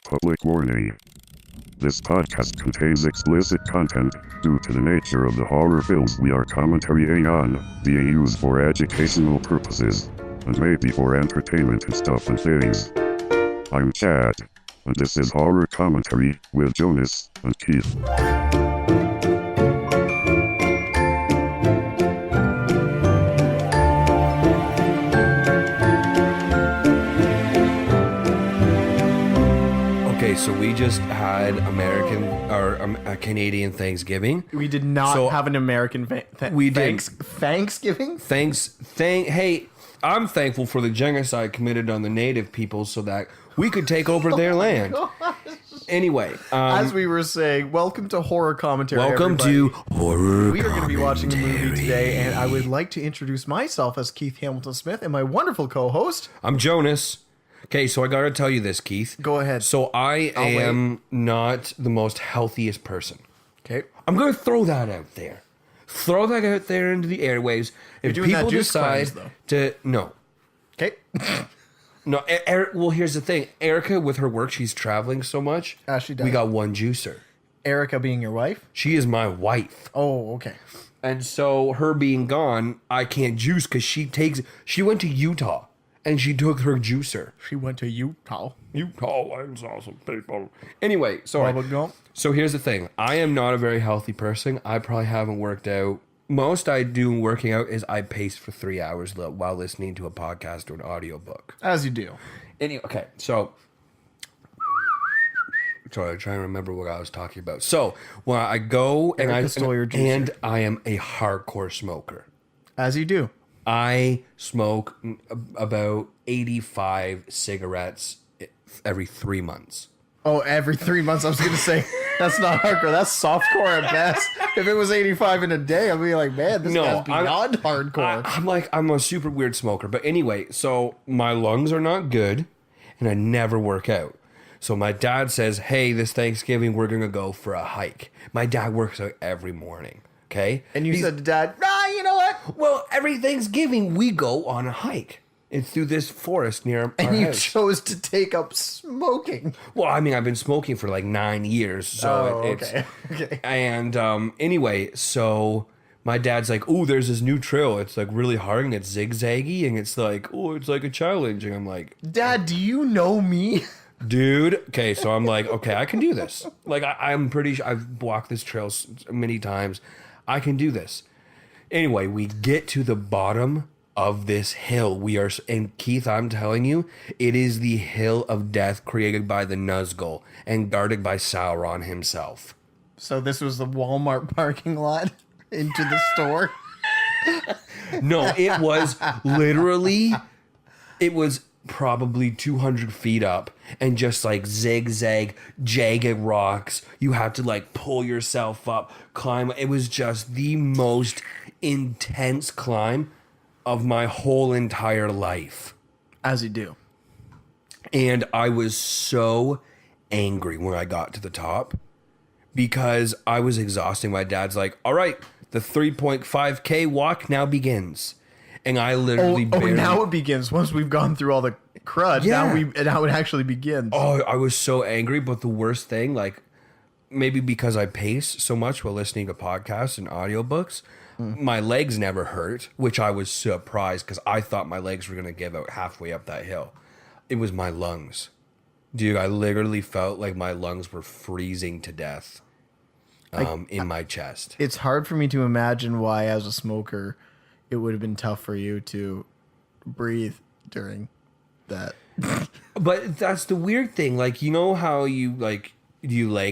Public warning. This podcast contains explicit content due to the nature of the horror films we are commentarying on, being used for educational purposes, and maybe for entertainment and stuff and things. I'm Chad, and this is Horror Commentary with Jonas and Keith. So we just had Canadian Thanksgiving. We did not have an American Thanksgiving. Hey, I'm thankful for the genocide committed on the native people so that we could take over their land. Anyway, as we were saying, welcome to Horror Commentary. Welcome to Horror. We are going to be watching a movie today, and I would like to introduce myself as Keith Hamilton Smith and my wonderful co-host. I'm Jonas. Okay, so I gotta tell you this, Keith. Go ahead. So I am not the most healthiest person. Okay. I'm gonna throw that out there. Throw that out there into the airwaves. If people decide to no. Okay. No, well, here's the thing. Erica, with her work, she's traveling so much. She does. We got one juicer. Erica being your wife? She is my wife. Oh, okay. And so her being gone, I can't juice because she went to Utah. And she took her juicer. She went to Utah. Utah and saw some people. Anyway, so here's the thing. I am not a very healthy person. I probably haven't worked out. Most I do working out is I pace for 3 hours while listening to a podcast or an audiobook. As you do. Anyway, okay, so... Sorry, I'm trying to remember what I was talking about. So, when I go and I am a hardcore smoker. As you do. I smoke about 85 cigarettes every 3 months. Oh, every 3 months? I was going to say, that's not hardcore. That's softcore at best. If it was 85 in a day, I'd be like, man, this guy's beyond hardcore. I'm a super weird smoker. But anyway, so my lungs are not good, and I never work out. So my dad says, hey, this Thanksgiving, we're going to go for a hike. My dad works out every morning. Okay. And you said to Dad, you know what? Well, every Thanksgiving we go on a hike. It's through this forest near our house. And you chose to take up smoking. Well, I mean, I've been smoking for like 9 years. So okay. And anyway, so my dad's like, oh, there's this new trail. It's like really hard and it's zigzaggy and it's like, oh, it's like a challenge. And I'm like, Dad, do you know me? Dude, okay, so I'm like, okay, I can do this. Like, I'm pretty sure I've walked this trail many times. I can do this. Anyway, we get to the bottom of this hill. And Keith, I'm telling you, it is the hill of death created by the Nazgul and guarded by Sauron himself. So this was the Walmart parking lot into the store? No, it was literally, it was probably 200 feet up and just like zigzag jagged rocks. You had to like pull yourself up, climb. It was just the most intense climb of my whole entire life. As you do. And I was so angry when I got to the top because I was exhausting. My dad's like, all right, the 3.5K walk now begins. And I literally now it begins. Once we've gone through all the crud, now it actually begins. Oh, I was so angry. But the worst thing, like, maybe because I pace so much while listening to podcasts and audiobooks, my legs never hurt, which I was surprised because I thought my legs were going to give out halfway up that hill. It was my lungs. Dude, I literally felt like my lungs were freezing to death in my chest. It's hard for me to imagine why, as a smoker, it would have been tough for you to breathe during that. But that's the weird thing. Like, you know how you leg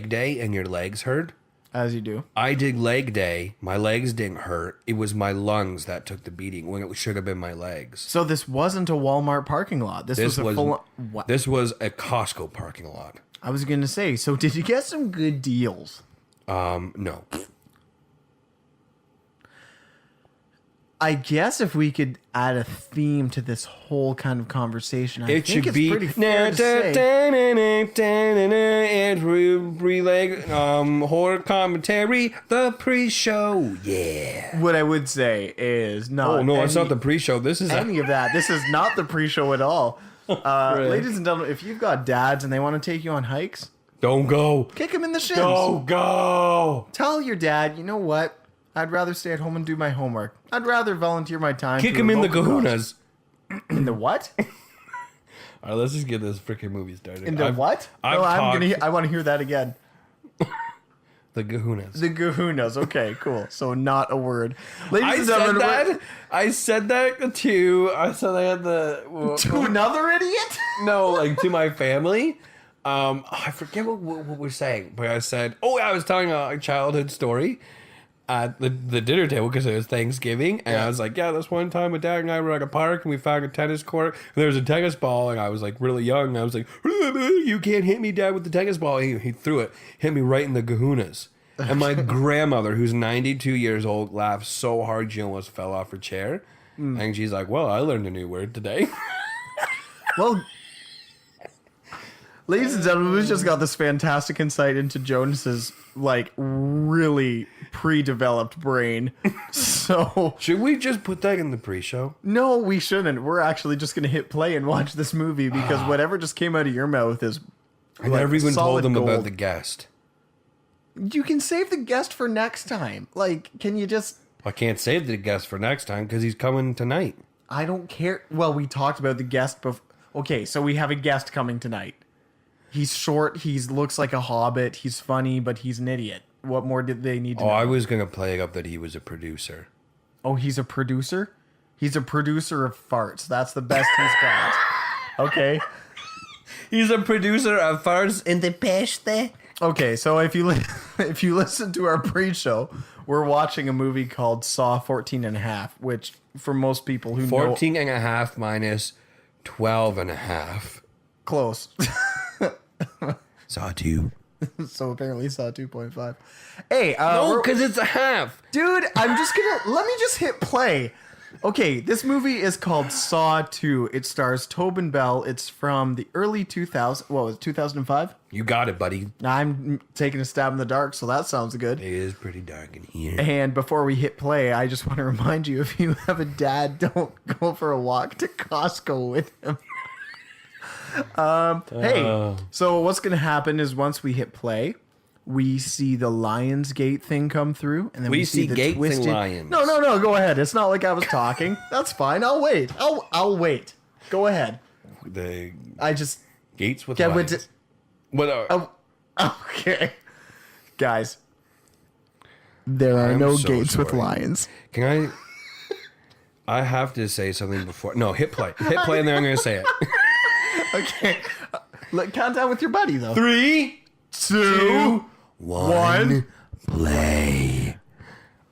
day and your legs hurt? As you do. I did leg day. My legs didn't hurt. It was my lungs that took the beating when it should have been my legs. So this wasn't a Walmart parking lot. This was a Costco parking lot. I was going to say, so did you get some good deals? No. I guess if we could add a theme to this whole kind of conversation, I think it's pretty fair to say. Horror commentary, the pre-show. Yeah. What I would say is not. Oh no, it's not the pre-show. This is any of that. This is not the pre-show at all. Ladies and gentlemen, if you've got dads and they want to take you on hikes, don't go. kick them in the shins. Don't go. Tell your dad, you know what? I'd rather stay at home and do my homework. I'd rather volunteer my time. Kick to him a in the local kahunas. cause. In the what? All right, let's just get this freaking movie started. In the what? I want to hear that again. The kahunas. The kahunas. Okay, cool. So not a word. Ladies and gentlemen, I said that to. I said I had the to another idiot. No, like to my family. I forget what we're saying, but I said, I was telling a childhood story at the dinner table because it was Thanksgiving, and I was like, this one time my dad and I were at a park and we found a tennis court and there was a tennis ball, and I was like really young, and I was like, you can't hit me, Dad, with the tennis ball. He threw it, hit me right in the kahunas. And my grandmother, who's 92 years old, laughed so hard she almost fell off her chair. And she's like, well, I learned a new word today. Well, ladies and gentlemen, we've just got this fantastic insight into Jonas's like really pre-developed brain. So should we just put that in the pre-show? No, we shouldn't. We're actually just gonna hit play and watch this movie because whatever just came out of your mouth is. I never even told them gold. about the guest. You can save the guest for next time. Like, can you just? I can't save the guest for next time because he's coming tonight. I don't care. Well, we talked about the guest before. Okay, so we have a guest coming tonight. He's short. He looks like a hobbit. He's funny, but he's an idiot. What more did they need to know? I was going to play up that he was a producer. Oh, he's a producer? He's a producer of farts. That's the best he's got. Okay. He's a producer of farts in the peste. Okay, so if you listen to our pre-show, we're watching a movie called Saw 14 and a half, which for most people who 14 and a half minus 12 and a half. Close. Saw 2. So apparently Saw 2.5. Hey, no, because it's a half. Dude, let me just hit play. Okay, this movie is called Saw 2. It stars Tobin Bell. It's from the early 2000s. What was it, 2005? You got it, buddy. I'm taking a stab in the dark, so that sounds good. It is pretty dark in here. And before we hit play, I just want to remind you, if you have a dad, don't go for a walk to Costco with him. Hey, so what's going to happen is once we hit play, we see the Lionsgate thing come through, and then we see the gates twisted... and lions. No, go ahead. It's not like I was talking. That's fine. I'll wait. I'll wait. Go ahead. Gates with lions. Okay, guys. There are no gates with lions. Can I have to say something before. No, hit play. Hit play, and then I'm going to say it. Okay. Count down with your buddy, though. 3, 2, 1, play.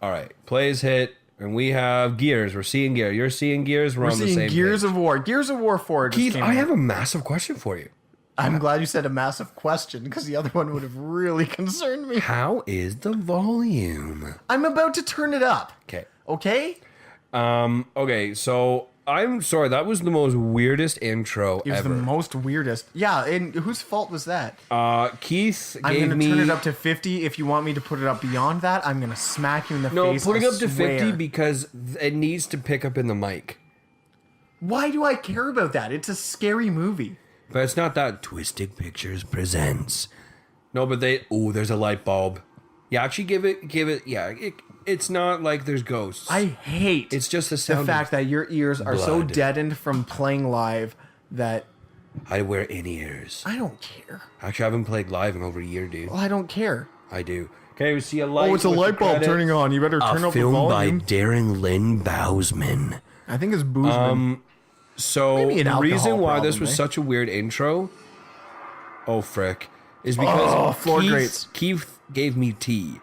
All right, plays hit, and we have Gears. We're seeing Gears. You're seeing Gears. We're on the same page. Gears of War. Gears of War 4. Keith, I have a massive question for you. I'm glad you said a massive question, because the other one would have really concerned me. How is the volume? I'm about to turn it up. Okay. Okay? Okay, so I'm sorry, that was the most weirdest intro ever. It was the most weirdest. Yeah, and whose fault was that? Keith I'm gave going me... to turn it up to 50. If you want me to put it up beyond that, I'm going to smack you in the face. No, put it up to swear. 50 because it needs to pick up in the mic. Why do I care about that? It's a scary movie. But it's not that Twisted Pictures presents. No, but there's a light bulb. Yeah, actually give it, yeah, it's not like there's ghosts. I hate it's just the sound fact that your ears are so deadened from playing live that... I wear in-ears. I don't care. Actually, I haven't played live in over a year, dude. Well, I don't care. I do. Okay, we see a light. Oh, it's a light bulb turning on. You better turn up the volume. A film by Darren Lynn Bousman. I think it's Bousman. So the reason why this was such a weird intro, frick, is because floor grates. Keith gave me tea.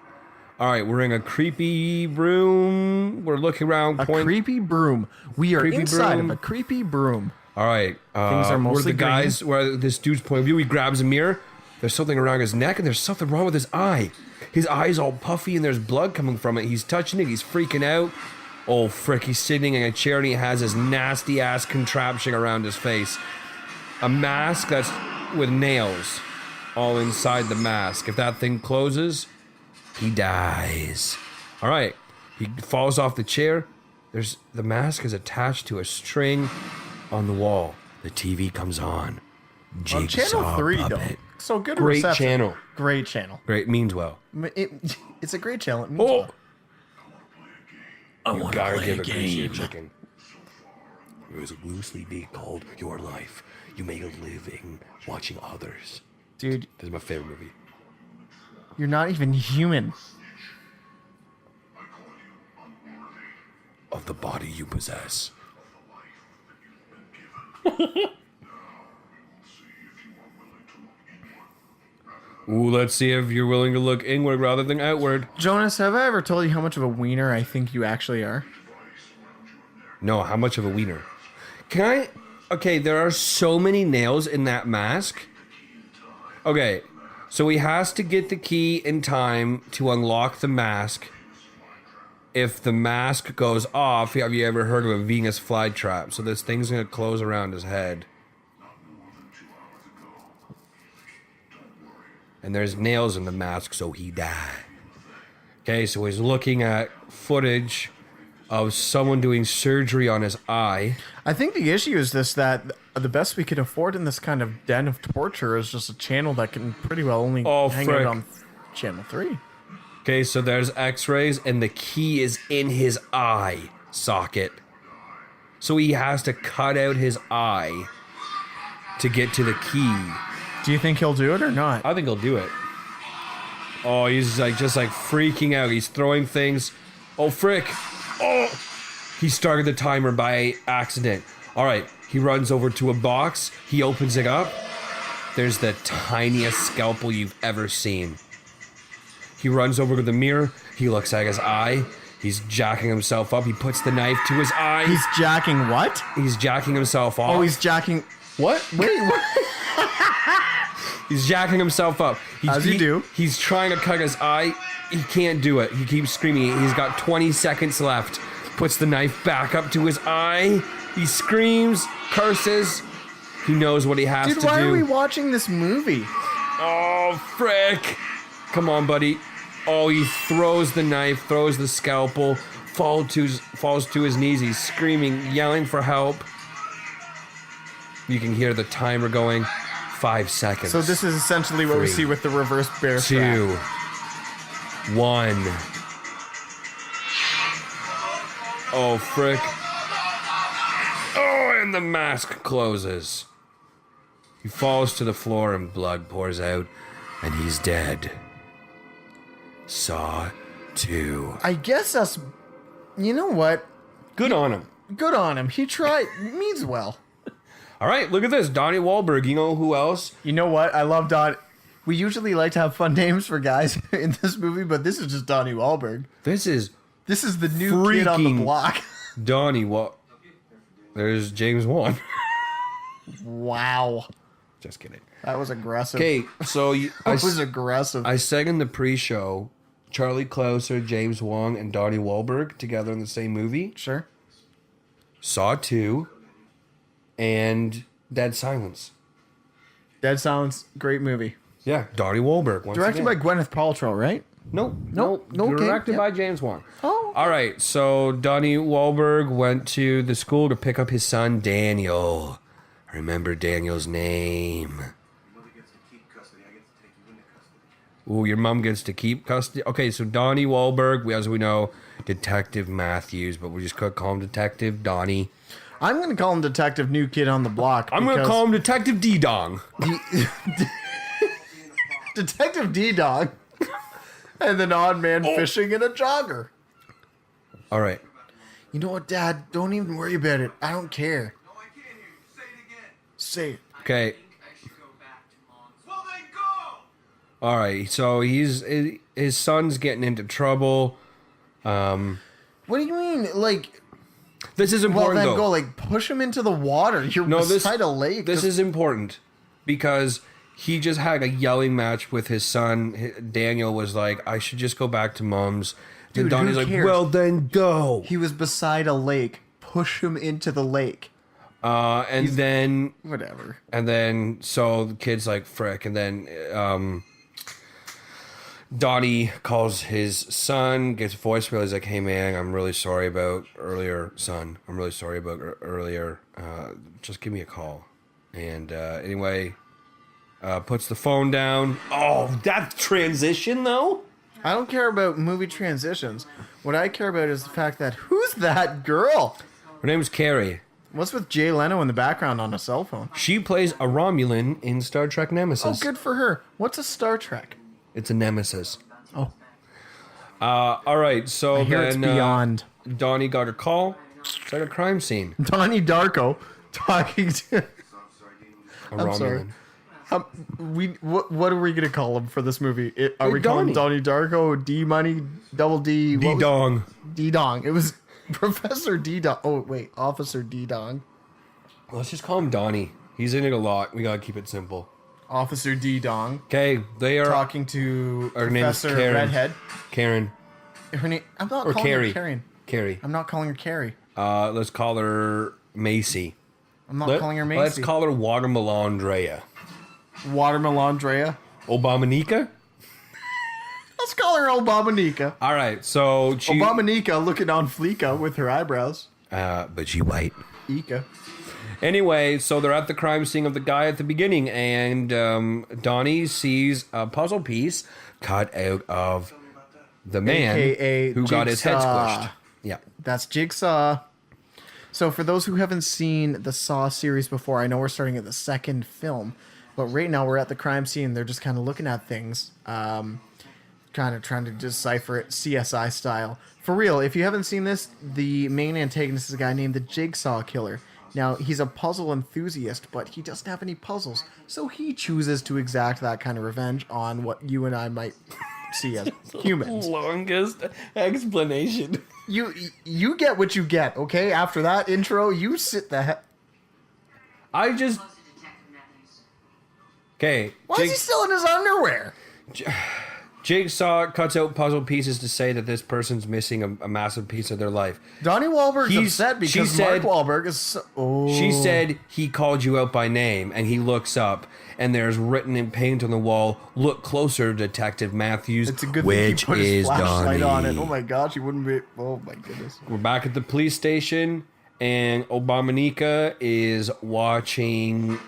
All right, we're in a creepy room. We're looking around. Creepy broom. We are inside of a creepy broom. All right, things are mostly guys. Where this dude's point of view, he grabs a mirror. There's something around his neck, and there's something wrong with his eye. His eye's all puffy, and there's blood coming from it. He's touching it. He's freaking out. Oh, frick, he's sitting in a chair and he has this nasty-ass contraption around his face. A mask that's with nails all inside the mask. If that thing closes, he dies. All right, he falls off the chair. The mask is attached to a string on the wall. The TV comes on. On Jigsaw channel 3, puppet. though. So good Great reception. channel. Great channel. Great, means well. It's a great channel. It means Oh! well. I want to give a greasier chicken. There's a loosely be called Your Life. You make a living watching others. Dude, This is my favorite movie. you're not even human. Of the body you possess. Ooh, let's see if you're willing to look inward rather than outward. Jonas, have I ever told you how much of a wiener I think you actually are? No, how much of a wiener? Can I? Okay, there are so many nails in that mask. Okay, so he has to get the key in time to unlock the mask. If the mask goes off, have you ever heard of a Venus flytrap? So this thing's gonna close around his head. And there's nails in the mask, so he died. Okay, so he's looking at footage of someone doing surgery on his eye. I think the issue is this, that the best we can afford in this kind of den of torture is just a channel that can pretty well only hang frick. out on channel 3. Okay, so there's x-rays, and the key is in his eye socket. So he has to cut out his eye to get to the key. Do you think he'll do it or not? I think he'll do it. Oh, he's like just like freaking out. He's throwing things. Oh, frick. Oh! He started the timer by accident. All right, he runs over to a box. He opens it up. There's the tiniest scalpel you've ever seen. He runs over to the mirror. He looks at his eye. He's jacking himself up. He puts the knife to his eye. He's jacking what? He's jacking himself off. Oh, he's jacking... What? Wait, what? He's jacking himself up. As you do. He's trying to cut his eye. He can't do it. He keeps screaming. He's got 20 seconds left. Puts the knife back up to his eye. He screams, curses. He knows what he has to Dude, do. why are we watching this movie? Oh, frick. Come on, buddy. Oh, he throws the knife, throws the scalpel, falls to his knees. He's screaming, yelling for help. You can hear the timer going. 5 seconds. So this is essentially what we 3, see with the reverse bear 2, strap. 1. Oh, frick. Oh, and the mask closes. He falls to the floor and blood pours out, and he's dead. Saw 2. I guess that's... You know what? Good on him. Good on him. He tried. Means well. All right, look at this. Donnie Wahlberg. You know who else? You know what? I love Don. We usually like to have fun names for guys in this movie, but this is just Donnie Wahlberg. This is The new kid on the freaking block. Donnie Wahlberg. There's James Wan. Wow. Just kidding. That was aggressive. Okay, so That was aggressive. I said in the pre-show, Charlie Clouser, James Wong, and Donnie Wahlberg together in the same movie. Sure. Saw 2 and Dead Silence. Dead Silence, great movie. Yeah, Donnie Wahlberg. Once Directed again. by Gwyneth Paltrow, right? Nope. No, okay, Directed yep. by James Wan. Oh. All right, so Donnie Wahlberg went to the school to pick up his son, Daniel. Remember Daniel's name. Ooh, your mom gets to keep custody. Okay, so Donnie Wahlberg, as we know, Detective Matthews, but we just could call him Detective Donnie. I'm going to call him Detective New Kid on the Block. I'm going to call him Detective D-Dong. Detective D-Dog. And an odd man fishing in a jogger. All right. You know what, Dad? Don't even worry about it. I don't care. No, I can't hear you. Say it again. Say it. Okay. I should go back to Mom's. Well, then go! All right. So his son's getting into trouble. What do you mean? Like, This is well, important, then though. go, like, push him into the water. You're beside a lake. This is important because he just had a yelling match with his son. Daniel was like, I should just go back to Mom's. Dude, and Donnie's who like, cares? well, then go. He was beside a lake. Push him into the lake. And then Whatever. so the kid's like, frick. And then Donnie calls his son, gets a voicemail. He's like, hey, man, I'm really sorry about earlier, son. I'm really sorry about earlier. Just give me a call. And anyway, puts the phone down. Oh, that transition though. I don't care about movie transitions. What I care about is the fact that who's that girl? Her name is Carrie. What's with Jay Leno in the background on a cell phone? She plays a Romulan in Star Trek Nemesis. Oh, good for her. What's a Star Trek? It's a Nemesis. Oh, All right, so I hear then it's beyond. Donnie got a call. It's at a crime scene. Donnie Darko talking to. A I'm Romulan. sorry. What are we gonna call him for this movie? Are we calling him Donnie Darko, D Money, Double D? D Dong. D Dong. It was Professor D Dong. Oh wait, Officer D Dong. Let's just call him Donnie. He's in it a lot. We gotta keep it simple. Officer D Dong Okay, they are talking to Her name is Professor Karen. Redhead. Karen Her name. I'm not or calling Carrie. her Karen. Carrie. I'm not calling her Carrie. Let's call her Macy. I'm not calling her Macy. Let's call her Watermelon Drea. Watermelon Drea. Obamanika? Let's call her Obamanika. All right, so she... Obamanika looking on Fleeka with her eyebrows. but she white. Ika. Anyway, so they're at the crime scene of the guy at the beginning, and Donnie sees a puzzle piece cut out of the man AKA who got his head Jigsaw. squished. Yeah. That's Jigsaw. So for those who haven't seen the Saw series before, I know we're starting at the second film, but right now we're at the crime scene. They're just kind of looking at things, kind of trying to decipher it CSI style. For real, if you haven't seen this, the main antagonist is a guy named the Jigsaw Killer. Now, he's a puzzle enthusiast, but he doesn't have any puzzles, so he chooses to exact that kind of revenge on what you and I might see as humans. Longest explanation. You get what you get, okay? After that intro, you sit the heck... I just... Okay. Why is he still in his underwear? Jigsaw cuts out puzzle pieces to say that this person's missing a massive piece of their life. Donnie Wahlberg's He's- upset she because said- Mark Wahlberg is so... Oh. She said he called you out by name, and he looks up, and there's written in paint on the wall, "Look closer, Detective Matthews," It's a good thing which he put is his flashlight Donnie. on it. Oh my gosh, he wouldn't be... Oh my goodness. We're back at the police station, and Obamanika is watching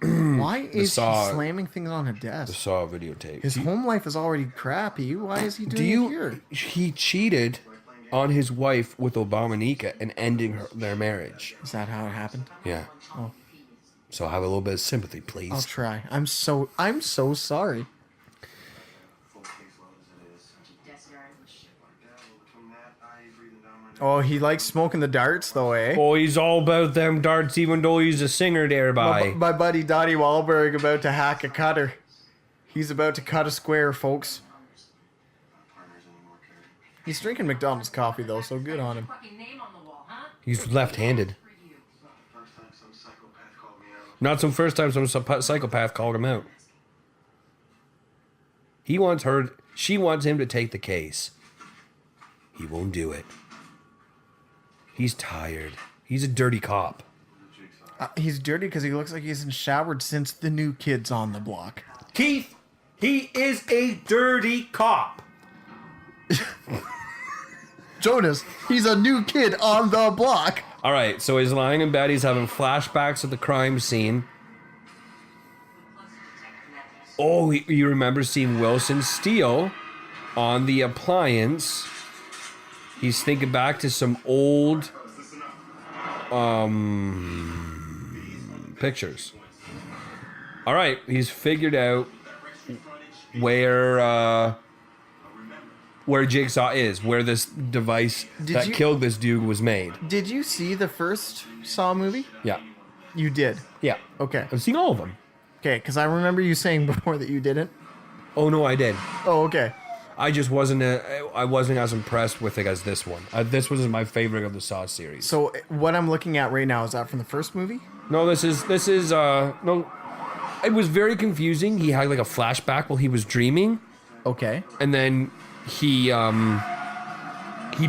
Why is he Saw- slamming things on a the desk? Saw videotape. His home life is already crappy. Why is he doing it here? He cheated on his wife with Obamanika and ending their marriage. Is that how it happened? Yeah. Oh. So have a little bit of sympathy, I'll please. try. I'm so sorry. Oh, he likes smoking the darts though, eh? Oh, he's all about them darts, even though he's a singer there, My, by. my buddy Donnie Wahlberg about to hack a cutter. He's about to cut a square, folks. He's drinking McDonald's coffee though, so good on him. Fucking name on the wall, huh? He's left-handed. Not some first time some psychopath called him out. He wants her. She wants him to take the case. He won't do it. He's tired. He's a dirty cop. He's dirty because he looks like he hasn't showered since the new kids on the block. Keith, he is a dirty cop. Jonas, he's a new kid on the block. All right, so he's lying in bed. He's having flashbacks of the crime scene. Oh, he remembers seeing Wilson steal on the appliance. He's thinking back to some old pictures. All right, he's figured out where Jigsaw is, where this device that killed this dude was made. Did you see the first Saw movie? Yeah. You did. Yeah. Okay. I've seen all of them. Okay, because I remember you saying before that you didn't. Oh, no, I did. Oh, okay. I just wasn't as impressed with it as this one. This was my favorite of the Saw series. So what I'm looking at right now, is that from the first movie? No, this is no. It was very confusing. He had like a flashback while he was dreaming, Okay. and then he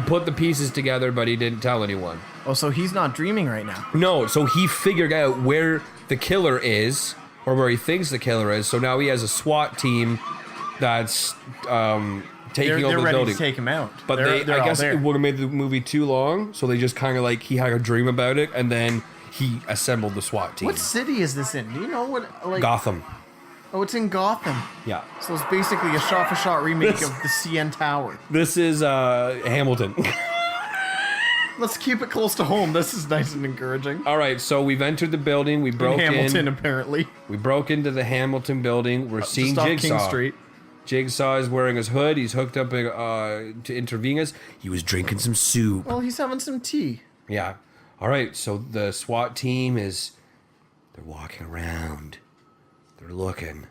put the pieces together, but he didn't tell anyone. Oh, so he's not dreaming right now. No, so he figured out where the killer is, or where he thinks the killer is. So now he has a SWAT team that's taking They're over the ready building. to take him out. But they're I all guess there. it would have made the movie too long, so they just kind of like he had a dream about it, and then he assembled the SWAT team. What city is this in? Do you know what? Like, Gotham. Oh, it's in Gotham. Yeah. So it's basically a shot-for-shot remake of the CN Tower. This is Hamilton. Let's keep it close to home. This is nice and encouraging. All right, so we've entered the building. We broke in. Hamilton, apparently. We broke into the Hamilton building. We're seeing Just off Jigsaw. King Street. Jigsaw is wearing his hood. He's hooked up to intravenous. He was drinking some soup. Well, he's having some tea. Yeah. All right, so the SWAT team is... They're walking around. They're looking.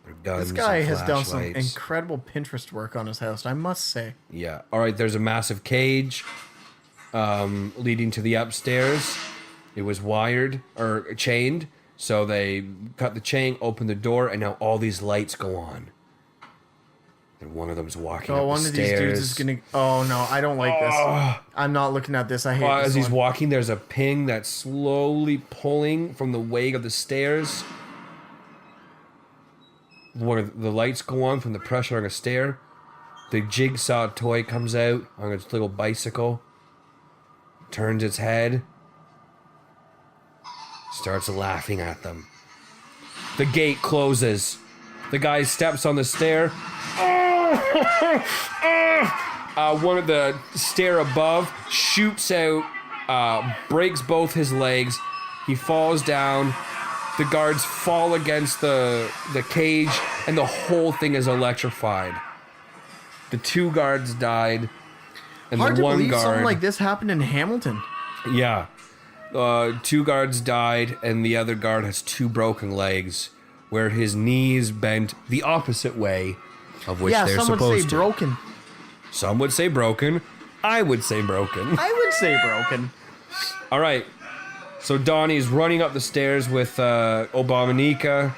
Their guns This guy and has done some flashlights. incredible Pinterest work on his house, I must say. Yeah. All right, there's a massive cage leading to the upstairs. It was wired or chained, so they cut the chain, opened the door, and now all these lights go on. And one of them's walking up Oh, one the of stairs. these dudes is gonna... Oh, no, I don't like this. I'm not looking at this. I hate this As he's one. walking, there's a ping that's slowly pulling from the weight of the stairs. Where the lights go on from the pressure on a stair. The Jigsaw toy comes out on its little bicycle. Turns its head. Starts laughing at them. The gate closes. The guy steps on the stair. One of the stair above shoots out, breaks both his legs. He falls down. The guards fall against the cage, and the whole thing is electrified. The 2 guards died, and Hard the to one believe guard... something like this happened in Hamilton. Yeah. 2 guards died, and the other guard has 2 broken legs, where his knees bent the opposite way of which Yeah, they're some would supposed say to. broken. Some would say broken. I would say broken. I would say broken. All right. So Donnie's running up the stairs with Obamanika.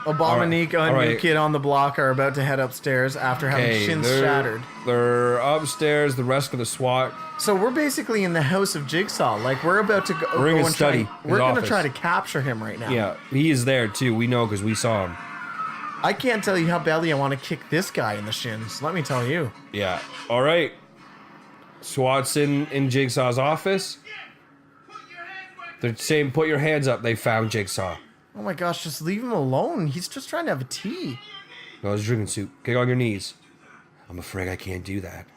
Obamonica All and right. New Kid on the Block are about to head upstairs after having shins shattered. They're upstairs. The rest of the SWAT. So we're basically in the house of Jigsaw. Like, we're about to go, We're in go his and study, try. his We're going to office. try to capture him right now. Yeah, he is there too. We know because we saw him. I can't tell you how badly I want to kick this guy in the shins. Let me tell you. Yeah. All right. SWAT's in Jigsaw's office. They're saying, "Put your hands up." They found Jigsaw. Oh my gosh, just leave him alone. He's just trying to have a tea. No, he's drinking soup. Get on your knees. I'm afraid I can't do that.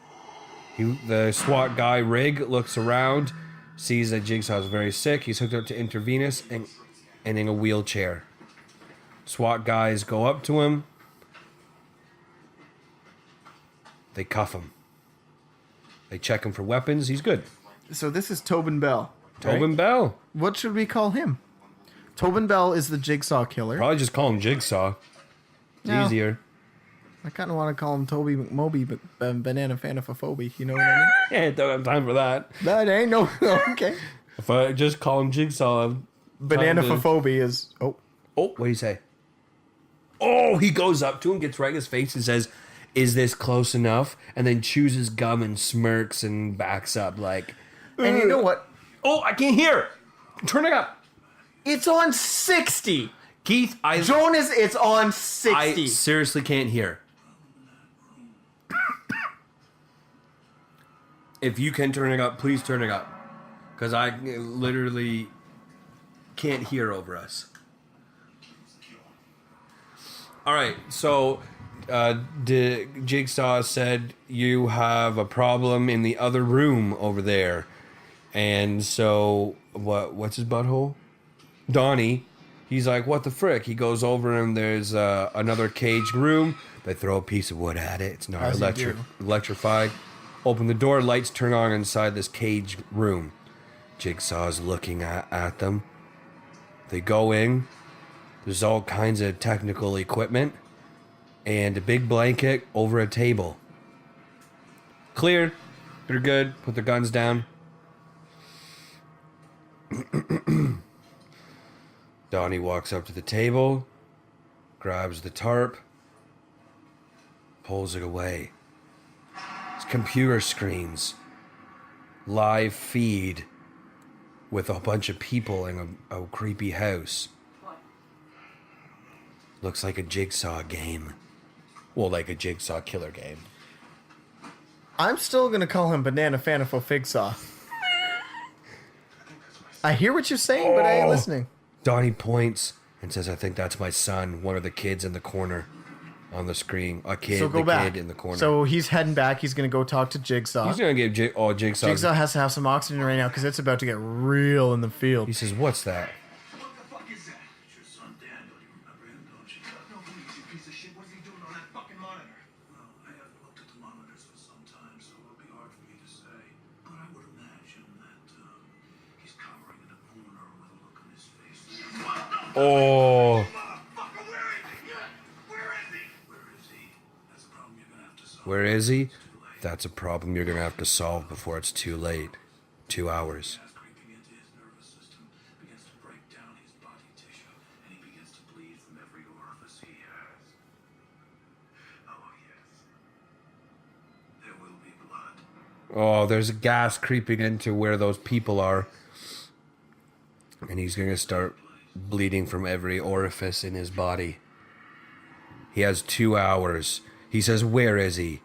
The SWAT guy, Rig, looks around, sees that Jigsaw's very sick. He's hooked up to intravenous and in a wheelchair. SWAT guys go up to him. They cuff him. They check him for weapons. He's good. So this is Tobin Bell. right? Tobin Bell. What should we call him? Tobin Bell is the Jigsaw killer. Probably just call him Jigsaw. It's No. easier. I kind of want to call him Toby McMoby, but banana fanophobe. You know what I mean? Yeah, don't have time for that. That ain't no okay. If I just call him Jigsaw, Banana Time to- phobia is oh, what do you say? Oh, he goes up to him, gets right in his face, and says, "Is this close enough?" And then chews his gum and smirks and backs up like. and you know what? Oh, I can't hear. Turn it up, It's on 60. Keith. Jonas, it's on I 60. seriously can't hear. If you can turn it up, please turn it up. Because I literally can't hear over us. All right, so Jigsaw said you have a problem in the other room over there. And so, what's his butthole? Donnie. He's like, what the frick? He goes over and there's another caged room. They throw a piece of wood at it. It's not As you do. electrified. Open the door, lights turn on inside this caged room. Jigsaw's looking at them. They go in. There's all kinds of technical equipment. And a big blanket over a table. Clear. They're good. Put the guns down. Donnie walks up to the table, grabs the tarp, pulls it away. It's computer screens, live feed with a bunch of people in a creepy house. Looks like a Jigsaw game. Well, like a Jigsaw killer game. I'm still going to call him Banana Fanopho Figsaw. I hear what you're saying, but I ain't Oh. listening. Donnie points and says, I think that's my son, one of the kids in the corner on the screen. A kid, So go the back. kid in the corner. So he's heading back. He's going to go talk to Jigsaw. he's going to give Jigsaw. Jigsaw has to have some oxygen right now because it's about to get real in the field. He says, what's that? What the fuck is that? It's your son, Daniel. You remember him, don't you? No, who is he, piece of shit? What's he doing on that fucking monitor? Well, I haven't looked at the monitors for some time, so it'll be hard for me to say. But I would imagine that he's cowering in a corner with a look on his face. Oh, Motherfucker, where is he? Where is he? Where is he? That's a problem you're gonna have to solve. where is he? It's too late. That's a problem you're going to have to solve before it's too late. 2 hours. Gas creeping into his nervous system begins to break down his body tissue, and he begins to bleed from every orifice he has. Oh yes, there will be blood. Oh, there's gas creeping into where those people are. And he's going to start bleeding from every orifice in his body. He has 2 hours. He says, where is he?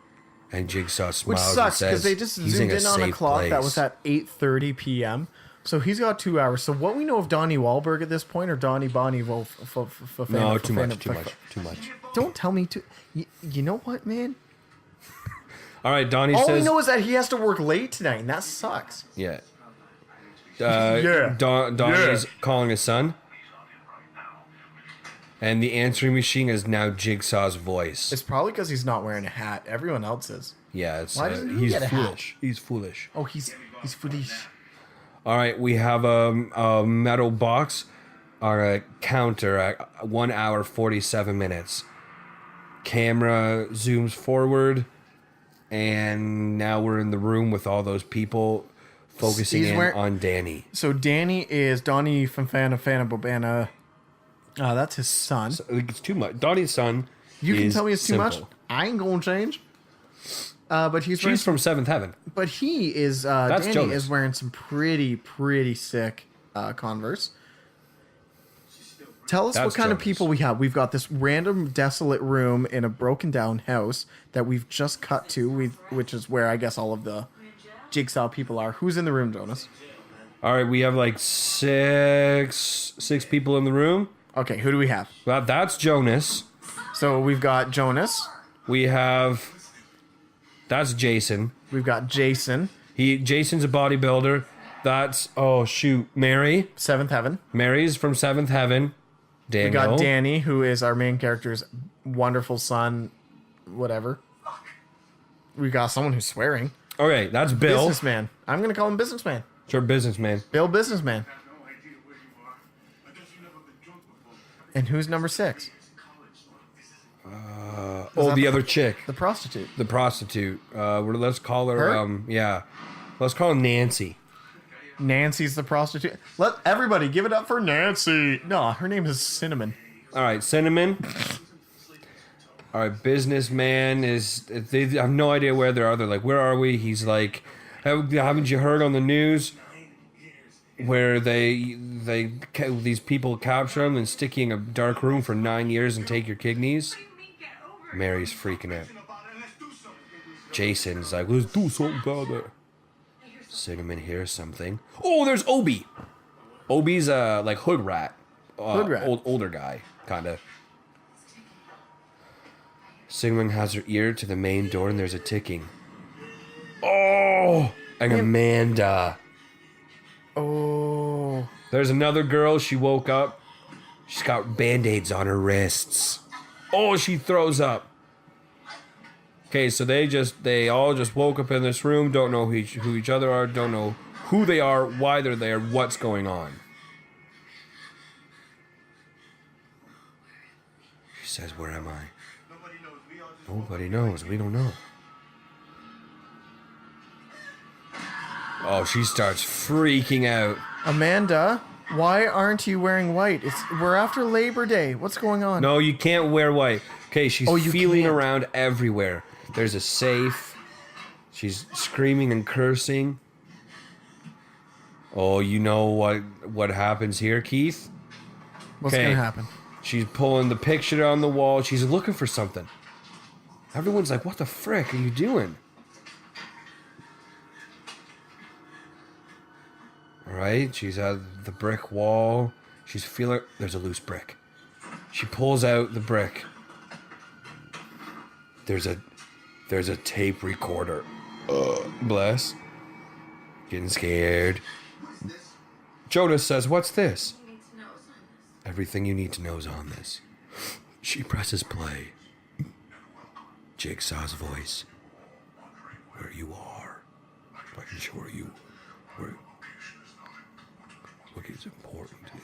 And Jigsaw Which smiles sucks and because says, they just he's zoomed in in on a safe clock that place. was at 8:30 p.m. So he's got 2 hours. So what we know of Donnie Wahlberg at this point, or Donnie Bonnie Wolf? No, too much. Don't tell me to. You know what, man? All right, Donnie All says... we know is that he has to work late tonight, and that sucks. Yeah. Yeah. Donnie's calling his son. And the answering machine is now Jigsaw's voice. It's probably because he's not wearing a hat. Everyone else is. Yeah, it's, Why doesn't he he's get a hat? foolish. He's foolish. Oh, he's foolish. All right, we have a metal box on a counter at 1 hour 47 minutes. Camera zooms forward, and now we're in the room with all those people focusing He's in wearing- on Danny. So Danny is Donnie from Fana Bobana. That's his son. So it's too much. Donnie's son. You can is tell me it's too much. simple. I ain't gonna change. But he's wearing She's from Seventh Heaven. But he is That's Danny Jonas. is wearing some pretty sick Converse. Tell us That's what kind of Jonas. people we have. We've got this random desolate room in a broken down house that we've just cut to, which is where I guess all of the Jigsaw people are. Who's in the room, Jonas? All right, we have like six people in the room. Okay, who do we have? Well, that's Jonas. So we've got Jonas. We have that's Jason. We've got Jason, Jason's a bodybuilder. That's Mary. Seventh Heaven. Mary's from Seventh Heaven. Daniel. We got Danny, who is our main character's wonderful son, whatever. We got someone who's swearing. Okay, that's Bill. Businessman. I'm going to call him Businessman. Sure, businessman. Bill Businessman. I have no idea where you are. I guess you've never been drunk before. And who's number 6? The other chick, The prostitute. the prostitute. Let's call her. Her? Let's call her Nancy. Nancy's the prostitute. Let everybody give it up for Nancy. No, her name is Cinnamon. All right, Cinnamon. All right, businessman is. They have no idea where they are. They're like, "Where are we?" He's like, "Haven't you heard on the news where these people capture him and stick you in a dark room for 9 years and take your kidneys?" Mary's freaking out. Jason's like, "Let's do something about it." Cinnamon hears something. Oh, there's Obi. Obi's like hood rat. Hood rat. Older guy, kind of. Cinnamon has her ear to the main door and there's a ticking. Oh! And Amanda. Oh. There's another girl. She woke up. She's got band-aids on her wrists. Oh, she throws up. Okay, so they all just woke up in this room, don't know who each other are, don't know who they are, why they're there, what's going on. She says, "Where am I?" Nobody knows. We don't know. Oh, she starts freaking out. Amanda, why aren't you wearing white? We're after Labor Day. What's going on? No, you can't wear white. Okay, she's Oh, you feeling can't. around everywhere. There's a safe. She's screaming and cursing. Oh, you know what happens here, Keith? What's Okay. going to happen? She's pulling the picture on the wall. She's looking for something. Everyone's like, "What the frick are you doing?" All right, she's at the brick wall. She's feeling... There's a loose brick. She pulls out the brick. There's a tape recorder. Bless. Getting scared. Jonas says, "What's this?" Everything you need to know is on this. She presses play. Jigsaw's voice. Where you are. I can show you where what is important to you.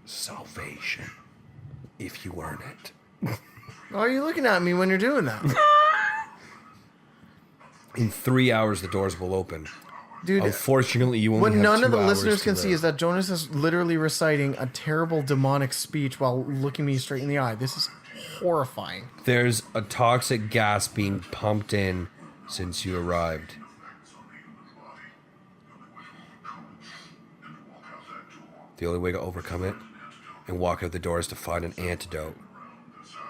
Salvation. If you earn it. Why are you looking at me when you're doing that? In 3 hours, the doors will open. Dude, unfortunately, you only what have none of 2 the hours listeners to can see live. is that Jonas is literally reciting a terrible demonic speech while looking me straight in the eye. This is horrifying. There's a toxic gas being pumped in since you arrived. The only way to overcome it and walk out the door is to find an antidote.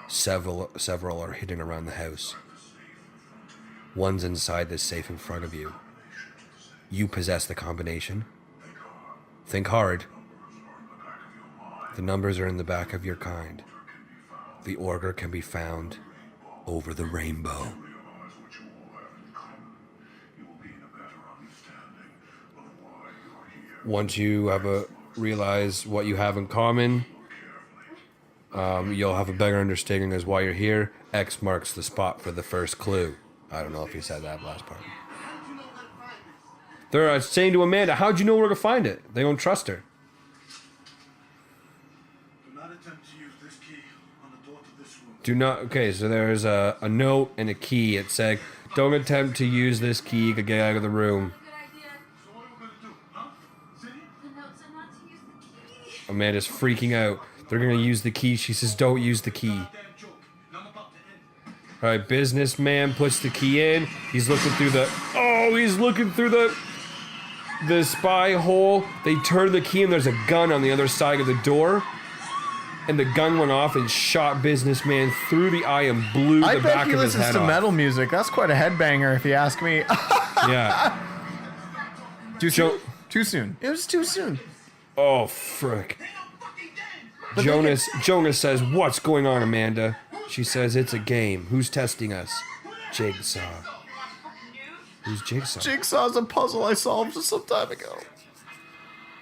Several are hidden around the house. One's inside this safe in front of you. You possess the combination. Think hard. The numbers are in the back of your kind. The order can be found over the rainbow. Once you realize what you have in common, you'll have a better understanding as why you're here. X marks the spot for the first clue. I don't know if he said that last part. They're saying to Amanda, "How'd you know where to find it?" They don't trust her. Do not attempt to use this key on the door to this room. Do not. Okay, so there's a note and a key. It's saying, "Don't attempt to use this key to get out of the room." Good idea. So what are we going to do? Huh? City? The notes are not to use the key. Amanda's freaking out. They're gonna use the key. She says, "Don't use the key." Damn joke. And I'm about to end. All right, businessman puts the key in. He's looking through the spy hole. They turn the key and there's a gun on the other side of the door. And the gun went off and shot businessman through the eye and blew I the bet back he of his listens head to off. metal music. That's quite a headbanger, if you ask me. Yeah. Too Jo- soon. Too soon. It was too soon. Oh, frick. Jonas says, "What's going on, Amanda?" She says, "It's a game. Who's testing us?" Jigsaw. Who's Jigsaw? Jigsaw's a puzzle I solved just some time ago.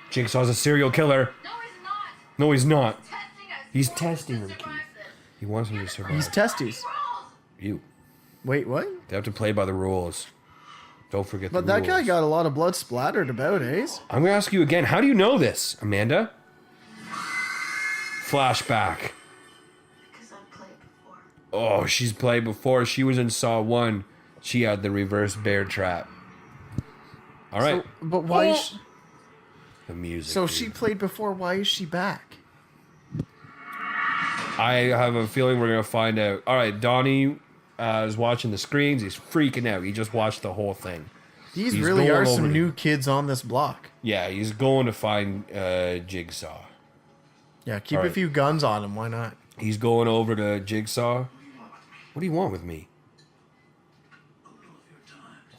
Jigsaw's a serial killer. No, he's not. No, he's not. Testing us. He's He wants testing us him, to survive Keith. this. He wants him to survive. He's testes. You. Wait, what? They have to play by the rules. Don't forget But the that rules. guy got a lot of blood splattered about, eh? I'm going to ask you again. How do you know this, Amanda? Flashback. Because I've played before. Oh, she's played before. She was in Saw 1. She had the reverse bear trap. All right. So, but why is she, The music. so dude. she played before, why is she back? I have a feeling we're going to find out. All right, Donnie is watching the screens. He's freaking out. He just watched the whole thing. These He's really going are over some to- new kids on this block. Yeah, he's going to find Jigsaw. Yeah, keep All a right. few guns on him, why not? He's going over to Jigsaw. What do you want with me?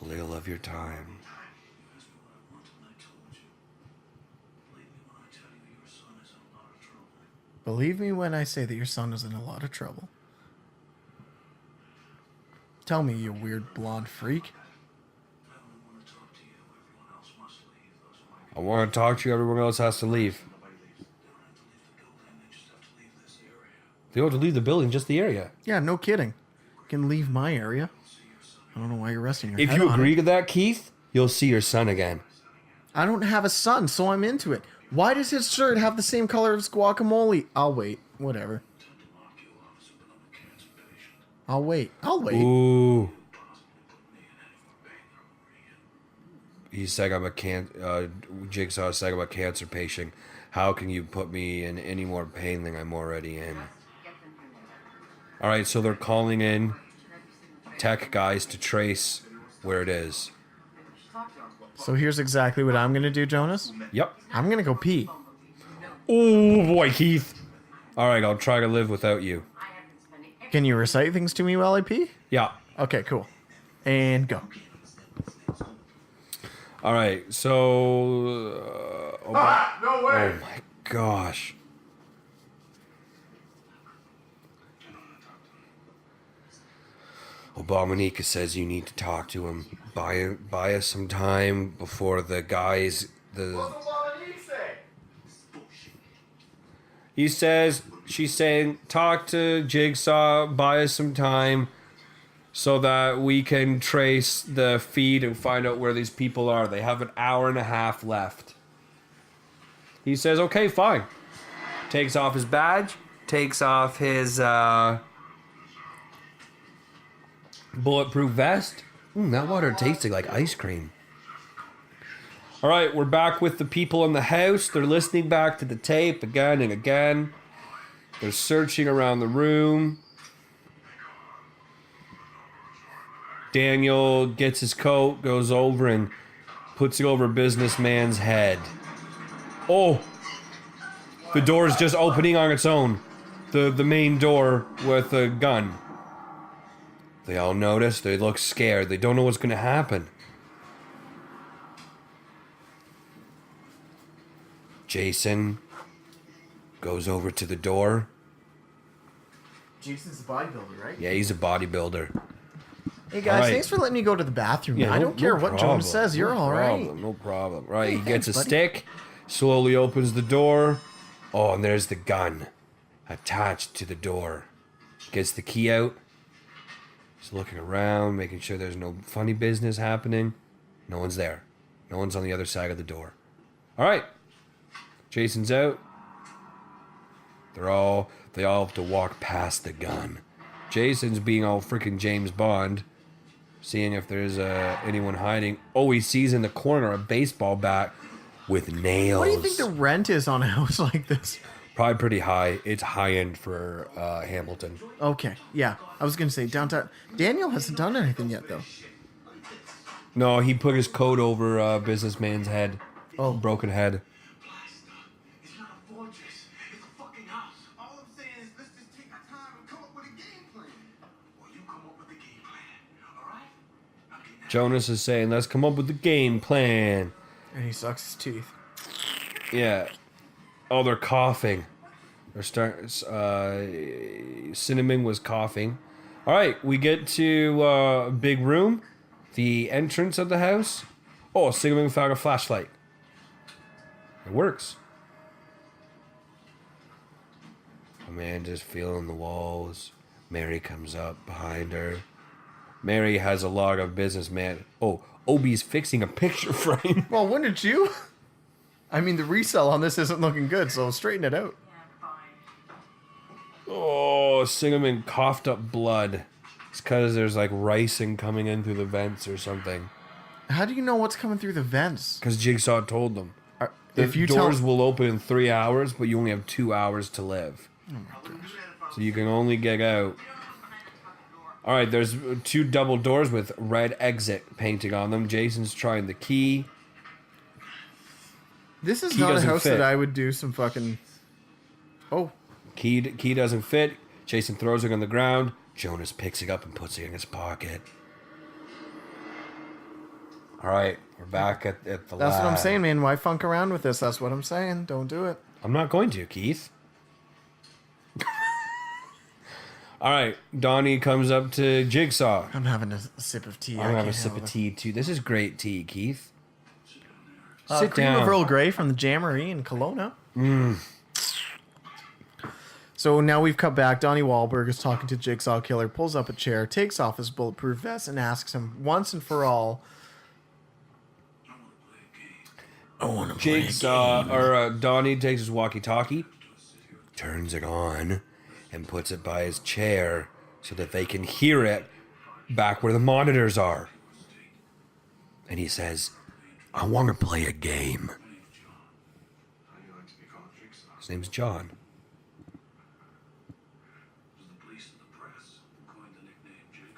A little of your time. Believe me when I tell you your son is in a lot of trouble. Believe me when I say that your son is in a lot of trouble. Tell me, you weird blonde freak. I only want to talk to you. Everyone else must leave. Those who might I want to talk to you. Everyone else has to leave. nobody leaves. They don't have to leave the building. They just have to leave this area. They don't have to leave the building, just the area. Yeah, no kidding. You can leave my area. I don't know why you're resting your If head you on agree it. to that, Keith, you'll see your son again. I don't have a son, so I'm into it. Why does his shirt have the same color as guacamole? I'll wait. Whatever. I'll wait. I'll wait. Ooh. He's saying I'm a Jigsaw saying I'm a cancer patient. How can you put me in any more pain than I'm already in? All right, so they're calling in tech guys to trace where it is. So here's exactly what I'm gonna do, Jonas. Yep. I'm gonna go pee. Oh boy, Keith. All right, I'll try to live without you. Can you recite things to me while I pee? Yeah. Okay, cool. And go. All right, so... No way! oh my gosh. Obamanika says you need to talk to him. Buy us some time before the guys... He says, she's saying, talk to Jigsaw, buy us some time so that we can trace the feed and find out where these people are. They have an hour and a half left. He says, okay, fine. Takes off his badge, takes off his bulletproof vest. That water tasted like ice cream. All right, we're back with the people in the house. They're listening back to the tape again and again. They're searching around the room. Daniel gets his coat, goes over and puts it over a businessman's head. Oh, the door's just opening on its own. The main door with a gun. They all notice. They look scared. They don't know what's going to happen. Jason goes over to the door. Jason's a bodybuilder, right? Yeah, he's a bodybuilder. Hey guys, Right. thanks for letting me go to the bathroom. Yeah, I don't care what problem. Jonas says. You're No all right. problem, no problem. Right, Hey, he gets thanks, a buddy. stick, slowly opens the door. Oh, and there's the gun attached to the door. Gets the key out. He's looking around, making sure there's no funny business happening. No one's there. No one's on the other side of the door. All right. Jason's out. They all have to walk past the gun. Jason's being all freaking James Bond, seeing if there's anyone hiding. Oh, he sees in the corner a baseball bat with nails. What do you think the rent is on a house like this? Probably pretty high. It's high end for Hamilton. Okay, yeah. I was going to say downtown. Daniel hasn't done anything yet, though. No, he put his coat over a businessman's head. Oh. Broken head. It's not a fortress. It's a fucking house. All I'm saying is let's just take our time and come up with a game plan. Well, you come up with the game plan, all right? I'm getting out. Jonas is saying, let's come up with the game plan. And he sucks his teeth. Yeah. Oh, they're coughing. They're starting. Cinnamon was coughing. All right, we get to a big room, the entrance of the house. Oh, Cinnamon found a flashlight. It works. Amanda's feeling the walls. Mary comes up behind her. Mary has a log of businessman. Oh, Obi's fixing a picture frame. Well, wouldn't you? I mean, the resell on this isn't looking good, so straighten it out. Oh, Cinnamon coughed up blood. It's because there's like ricing coming in through the vents or something. How do you know what's coming through the vents? Because Jigsaw told them. The If you doors tell... will open in 3 hours, but you only have 2 hours to live. Oh my gosh. So you can only get out. All right, there's 2 double doors with red exit painting on them. Jason's trying the key. This is Key not a doesn't house fit. that I would do some fucking... Oh. Key doesn't fit. Jason throws it on the ground. Jonas picks it up and puts it in his pocket. All right, we're back at the That's lab. what I'm saying, man. Why funk around with this? That's what I'm saying. Don't do it. I'm not going to, Keith. All right, Donnie comes up to Jigsaw. I'm having a sip of tea. I'm I gonna have can't a sip handle of it. tea too. This is great tea, Keith. Sit Cream down. of Earl Grey from the Jamboree in Kelowna. So now we've cut back. Donnie Wahlberg is talking to Jigsaw Killer, pulls up a chair, takes off his bulletproof vest, and asks him once and for all, I want to play a Jigsaw game. or Donnie takes his walkie-talkie, turns it on, and puts it by his chair so that they can hear it back where the monitors are. And he says, "I want to play a game." How do you like to be called Jigsaw? His name's John.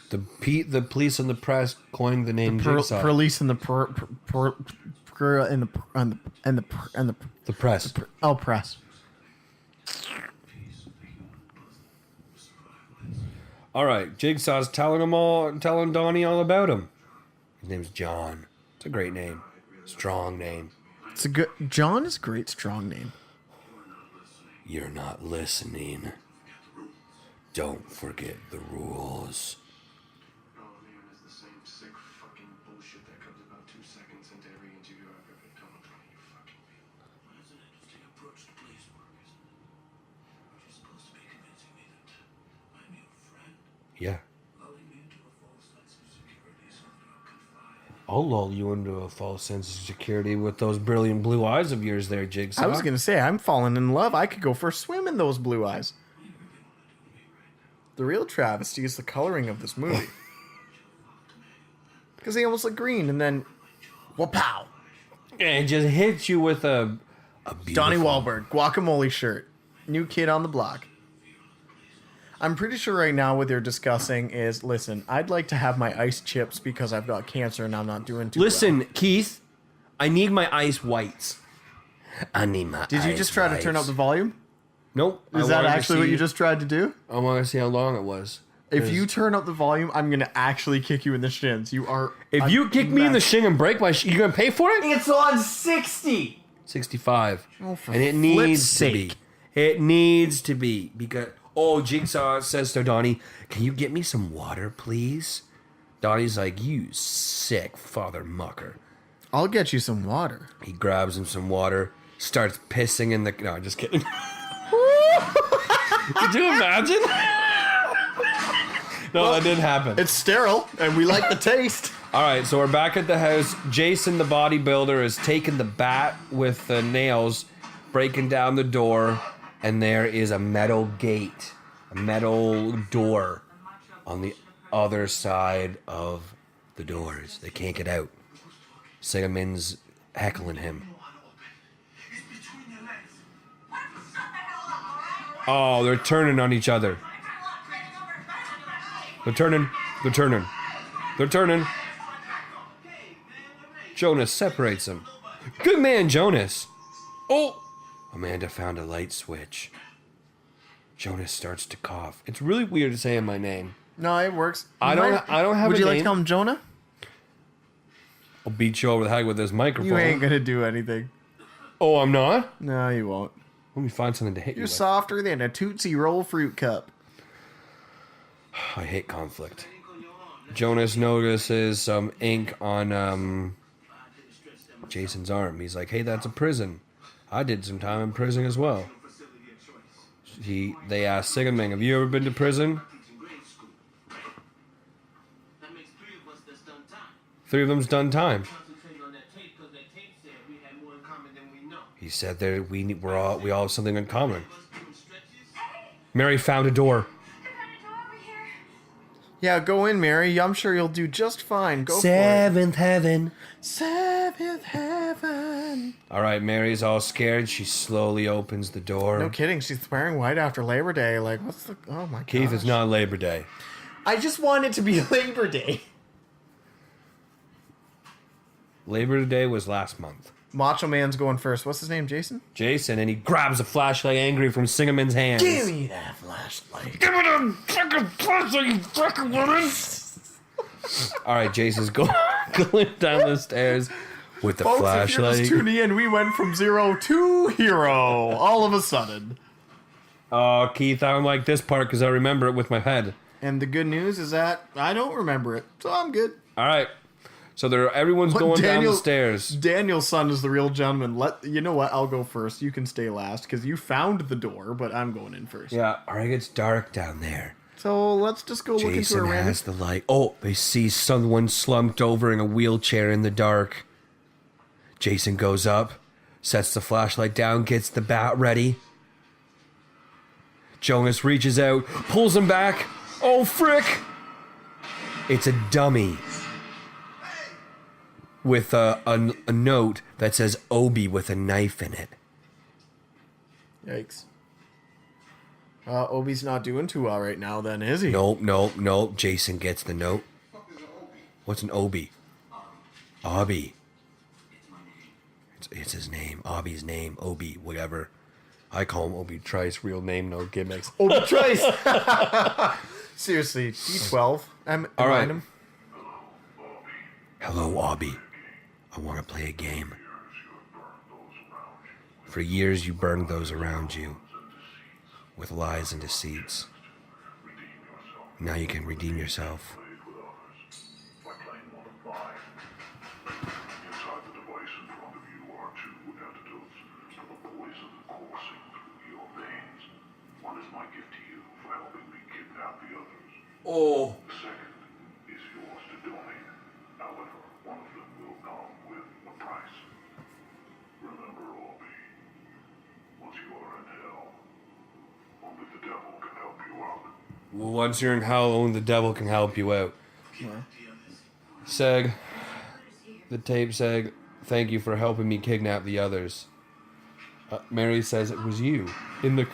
Does the police and the press coined the nickname Jigsaw? The police and the press coined the name Jigsaw. Police and the The press. press. All right, Jigsaw's telling Donnie all about him. His name's John. It's a great name. Strong name. It's a good. John is a great, strong name. You're not listening. Don't forget the rules. All of you is the same sick fucking bullshit that comes about 2 seconds into every interview I've ever done with one of you fucking people. That's an interesting approach to police work, isn't it? You're supposed to be convincing me that I'm your friend, Yeah. lulling me into a false sense of security so that I'll confide. I'll lull you into a false sense of security with those brilliant blue eyes of yours there, Jigsaw. I was gonna say I'm falling in love. I could go for a swim in those blue eyes. The real travesty is the coloring of this movie. Because they almost look green, and then, wapow! And it just hits you with a beautiful... Donnie Wahlberg, guacamole shirt, new kid on the block. I'm pretty sure right now what they're discussing is, listen, I'd like to have my ice chips because I've got cancer and I'm not doing too Listen, well. Keith, I need my ice whites. I need my Did you ice just try to turn up whites. the volume? Nope. Is that actually what you just tried to do? I want to see how long it was. If you turn up the volume, I'm going to actually kick you in the shins. You are... If you kick me in the shin and break my you going to pay for it? It's on 60! 65. Oh, for And it flip's needs to be. sake. It needs to be. Because, Jigsaw says to Donnie, can you get me some water, please? Donnie's like, you sick father mucker. I'll get you some water. He grabs him some water, starts pissing in the... No, I'm just kidding. Could you imagine? No, that didn't happen. It's sterile, and we like the taste. All right, so we're back at the house. Jason, the bodybuilder, has taken the bat with the nails, breaking down the door, and there is a metal gate, a metal door on the other side of the doors. They can't get out. Sigamon's heckling him. It's between your legs. Oh, they're turning on each other. They're turning. They're turning. They're turning. Jonas separates them. Good man, Jonas. Oh! Amanda found a light switch. Jonas starts to cough. It's really weird to say my name. No, it works. I don't have Would a you like name. to call him Jonah? I'll beat you over the head with this microphone. You ain't gonna do anything. Oh, I'm not? No, you won't. Let me find something to hit you You're with. softer than a Tootsie Roll fruit cup. I hate conflict. Jonas notices some ink on Jason's arm. He's like, hey, that's a prison. I did some time in prison as well. They asked Sigaming, have you ever been to prison? That makes 3 of us that's done time. 3 of them's done time. Concentrating on that tape because that tape said we had more in common than we know. He said that we all have something in common. Us doing stretches. Mary found a door. Yeah, go in, Mary. I'm sure you'll do just fine. Go Seventh heaven. for it. Seventh heaven. All right, Mary's all scared. She slowly opens the door. No kidding. She's wearing white after Labor Day. Like, what's the... Oh, my God. Keith, it's not Labor Day. I just want it to be Labor Day. Labor Day was last month. Macho Man's going first. What's his name, Jason? Jason, and he grabs a flashlight angry from Singamon's hands. Give me that flashlight. Give me the fucking flashlight, you fucking woman! All right, Jason's going down the stairs with the Folks, if you're flashlight. just tuning in, we went from 0 to hero all of a sudden. Oh, Keith, I don't like this part because I remember it with my head. And the good news is that I don't remember it, so I'm good. All right. So everyone's But going down the stairs. Daniel's son is the real gentleman. You know what? I'll go first. You can stay last because you found the door, but I'm going in first. Yeah, all right, it's dark down there. So let's just go look into Jason a random... has the light. Oh, they see someone slumped over in a wheelchair in the dark. Jason goes up, sets the flashlight down, gets the bat ready. Jonas reaches out, pulls him back. Oh, frick! It's a dummy with a note that says Obi with a knife in it. Yikes. Obi's not doing too well right now then, is he? Nope. Jason gets the note. What's an Obi? Obi. It's his name. Obi's name. Obi, whatever. I call him Obi Trice. Real name, no gimmicks. Obi Trice! Seriously, D12. All right. Him. Hello, Obi. I want to play a game. For years you burned those around you with lies and deceits. Now you can redeem yourself. By playing one of mine. Inside the device in front of you are two antidotes to the poison coursing through your veins. One is my gift to you for helping me kidnap the others. Oh. The second is yours to donate. However, one of them will come with a price. Remember, Obi, once you are in hell, only the devil can help you out. Well, once you're in hell, only the devil can help you out. Seg, the tape said, thank you for helping me kidnap the others. Mary says it was you in the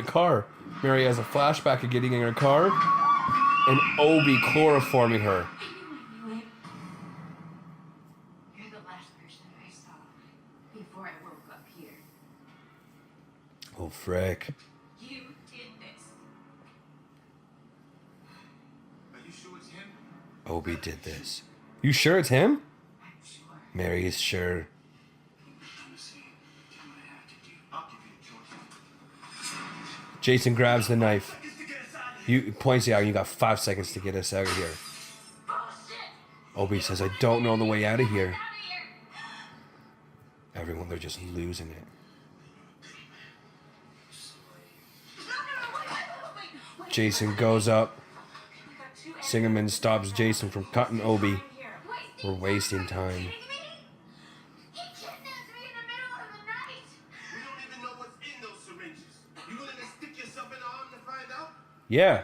car. Mary has a flashback of getting in her car and Obi chloroforming her. You're the last person I saw before I woke up here. Oh, frick. You did this. Are you sure it's him? Obi did this. You sure it's him? I'm sure. Mary is sure. I'll give you a choice. Jason grabs the knife. You points you out. You got 5 seconds to get us out of here. Bullshit! Obi says, I don't know the way out of here. Out of here! Everyone, they're just losing it. Wait. Jason goes up. I got two Singerman stops Jason from cutting Obi. here. We're wasting time. Kidding me? He kidnapped me in the middle of the night. We don't even know what's in those syringes. You willing to stick yourself in the arm to find out? Yeah.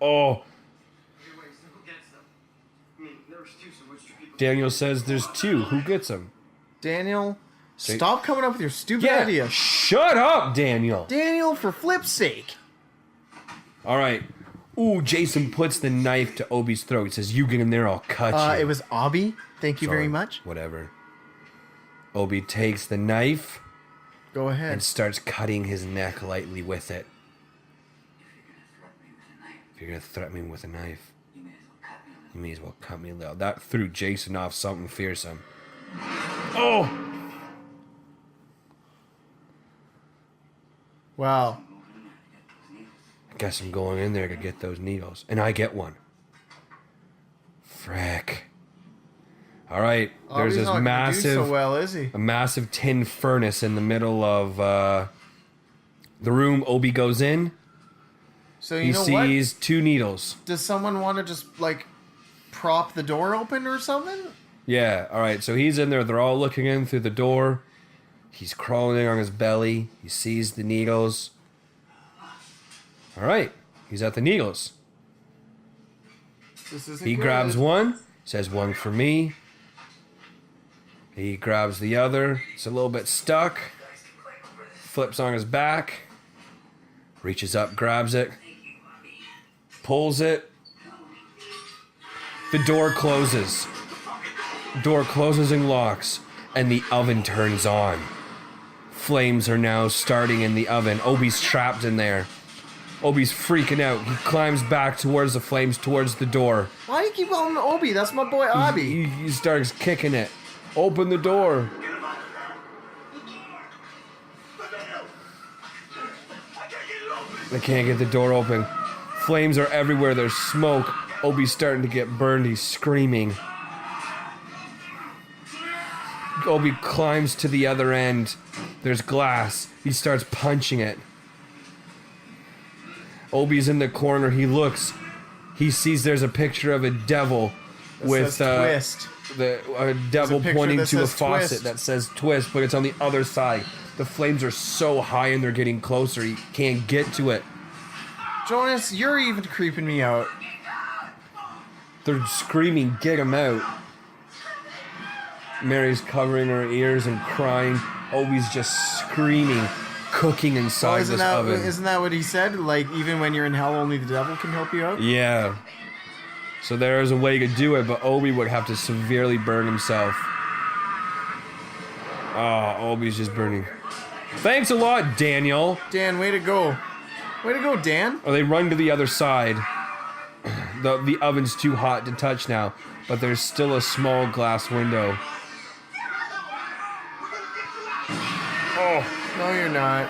Oh, Wait, so who gets them? I mean, there was two, so which two people? Daniel says there's two. Who gets them? Daniel, stop coming up with your stupid Yeah. ideas. Shut up, Daniel. Daniel, for flip's sake. All right. Ooh, Jason puts the knife to Obi's throat. He says, you get in there, I'll cut you. It was Obi. Thank you very Sorry. much. Whatever. Obi takes the knife Go ahead. and starts cutting his neck lightly with it. If you're going to threaten me with a knife, you may as well cut me a little. That threw Jason off something fearsome. Oh! Wow. I guess I'm going in there to get those needles. And I get one. Frick. All right. There's Obi's this not gonna do massive, so well, is he? a massive tin furnace in the middle of the room. Obi goes in. So He you know sees two needles. what? Does someone want to just like prop the door open or something? Yeah. All right. So he's in there. They're all looking in through the door. He's crawling in on his belly. He sees the needles. All right. He's at the needles. This isn't He good. grabs one. Says one for me. He grabs the other. It's a little bit stuck. Flips on his back. Reaches up, grabs it. Pulls it. The door closes. Door closes and locks. And the oven turns on. Flames are now starting in the oven. Obi's trapped in there. Obi's freaking out. He climbs back towards the flames, towards the door. Why do you keep calling him Obi? That's my boy Obi. He starts kicking it. Open the door. They can't get the door open. Flames are everywhere. There's smoke. Obi's starting to get burned. He's screaming. Obi climbs to the other end. There's glass. He starts punching it. Obi's in the corner. He looks. He sees there's a picture of a devil with says twist. a devil picture pointing that to a says faucet twist. that says twist, but it's on the other side. The flames are so high and they're getting closer. He can't get to it. Jonas, you're even creeping me out. They're screaming, get him out. Mary's covering her ears and crying. Obi's just screaming, cooking inside this oven. Isn't that what he said? Like, even when you're in hell, only the devil can help you out? Yeah. So there is a way to do it, but Obi would have to severely burn himself. Oh, Obi's just burning. Thanks a lot, Daniel. Dan, way to go. Way to go, Dan. Oh, they run to the other side. The oven's too hot to touch now, but there's still a small glass window. No, you're not.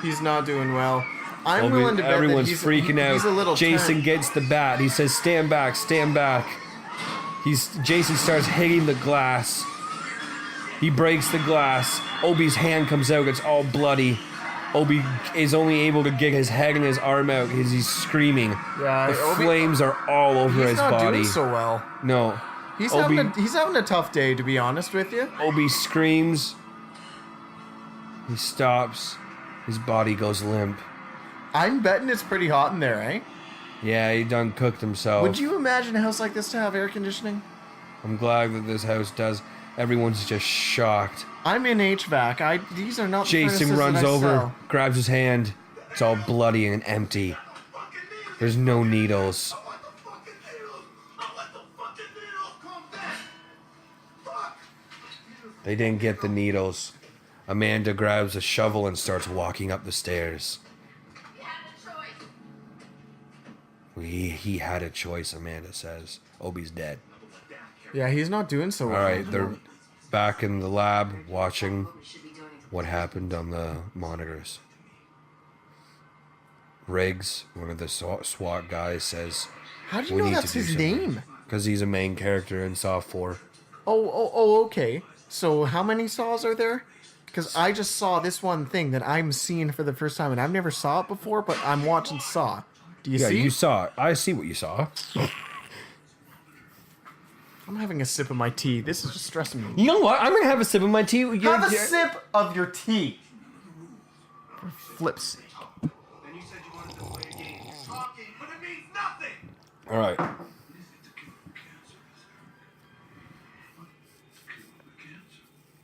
He's not doing well. I'm willing to bet Everyone's that freaking out. He's a little Jason turned. gets the bat. He says, "Stand back, stand back." Jason starts hitting the glass. He breaks the glass. Obi's hand comes out. It's all bloody. Obi is only able to get his head and his arm out because he's screaming. Yeah, The flames are all over his He's not body. doing so well. No. He's Obi, having a tough day, to be honest with you. Obi screams. He stops. His body goes limp. I'm betting it's pretty hot in there, eh? Yeah, he done cooked himself. Would you imagine a house like this to have air conditioning? I'm glad that this house does. Everyone's just shocked. I'm in HVAC. These are not the Jason furnaces runs that I over, sell. grabs his hand. It's all bloody and empty. There's no needles. They didn't get the needles. Amanda grabs a shovel and starts walking up the stairs. You have a choice. He had a choice, Amanda says. Obi's dead. Yeah, he's not doing so well. All right, they're back in the lab watching what happened on the monitors. Riggs, one of the SWAT guys, says, How do you "We know need that's to do his something." name? Because he's a main character in Saw 4. Oh, okay. So how many Saws are there? Because I just saw this one thing that I'm seeing for the first time, and I've never saw it before, but I'm watching Saw. Do you Yeah, see? you saw it. I see what you saw. I'm having a sip of my tea. This is just stressing me. You know what? I'm going to have a sip of my tea. Have a sip of your tea. For flip's sake. And you said you wanted to play a game. You're talking, but it means nothing. All right.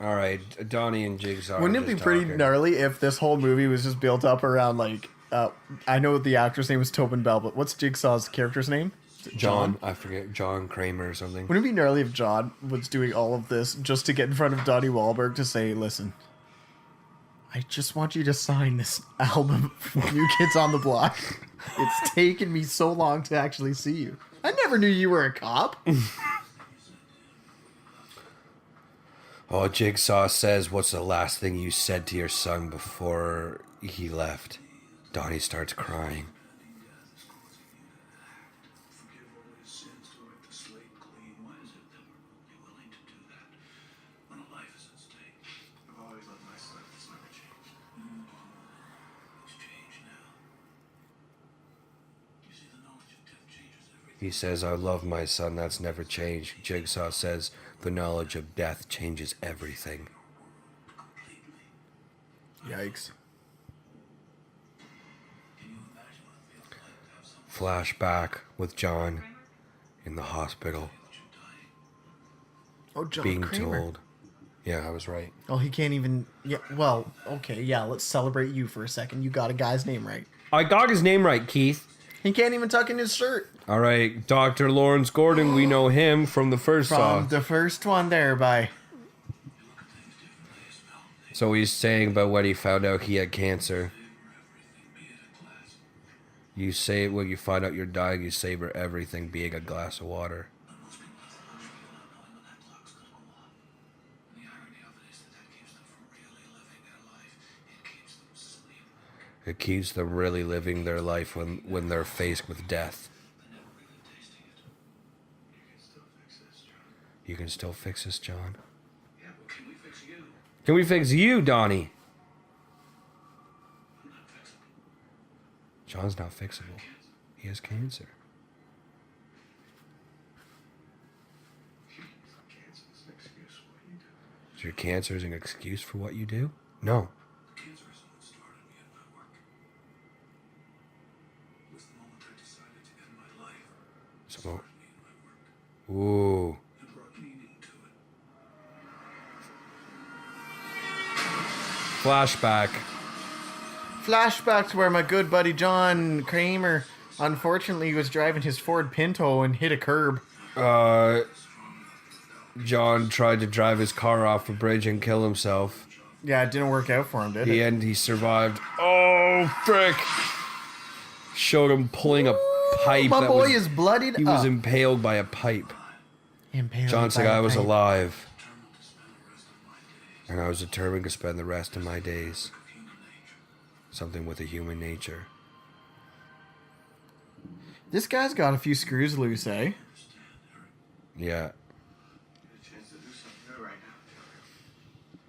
All right, Donnie and Jigsaw. Wouldn't are it be just pretty talking. gnarly if this whole movie was just built up around, like, I know the actor's name was Tobin Bell, but what's Jigsaw's character's name? John, I forget, John Kramer or something. Wouldn't it be gnarly if John was doing all of this just to get in front of Donnie Wahlberg to say, listen, I just want you to sign this album from New Kids on the Block. It's taken me so long to actually see you. I never knew you were a cop. Oh, Jigsaw says, "What's the last thing you said to your son before he left?" Donnie starts crying. Forgive all his sins to wipe the slate clean. Why is it that we're only willing to do that when a life is at stake? I've always loved my son. It's never changed. It's changed now. You see, the knowledge of death changes everything. He says, "I love my son. That's never changed." Jigsaw says, "The knowledge of death changes everything." Yikes. Flashback with John in the hospital Oh, John being Kramer. told. Yeah, I was right. Oh, he can't even... Yeah, well, okay, yeah, let's celebrate you for a second. You got a guy's name right. I got his name right, Keith. He can't even tuck in his shirt. All right, Dr. Lawrence Gordon, we know him from the first Saw. From the first one there by... So he's saying about when he found out he had cancer. You say when you find out you're dying, you savor everything, being a glass of water. It keeps them really living their life when they're faced with death. You can still fix this, John. Yeah, but can we fix you? Can we fix you, Donnie? I'm not fixable. John's not fixable. He has cancer. Cancer is an excuse for what you do. So your cancer is an excuse for what you do? No. Cancer isn't what started me at my work. It was the moment I decided to end my life. So, Started me in my work ooh. and brought meaning to it. Flashback. Flashback to where my good buddy John Kramer unfortunately was driving his Ford Pinto and hit a curb. John tried to drive his car off a bridge and kill himself. Yeah, it didn't work out for him, did it? He survived. Oh, frick. Showed him pulling a pipe. My that boy was, is bloodied He up. was impaled by a pipe. Impaled John said, by a "I was pipe. alive." And I was determined to spend the rest of my days. Something with a human nature. This guy's got a few screws loose, eh? Yeah. Get a chance to do something right now.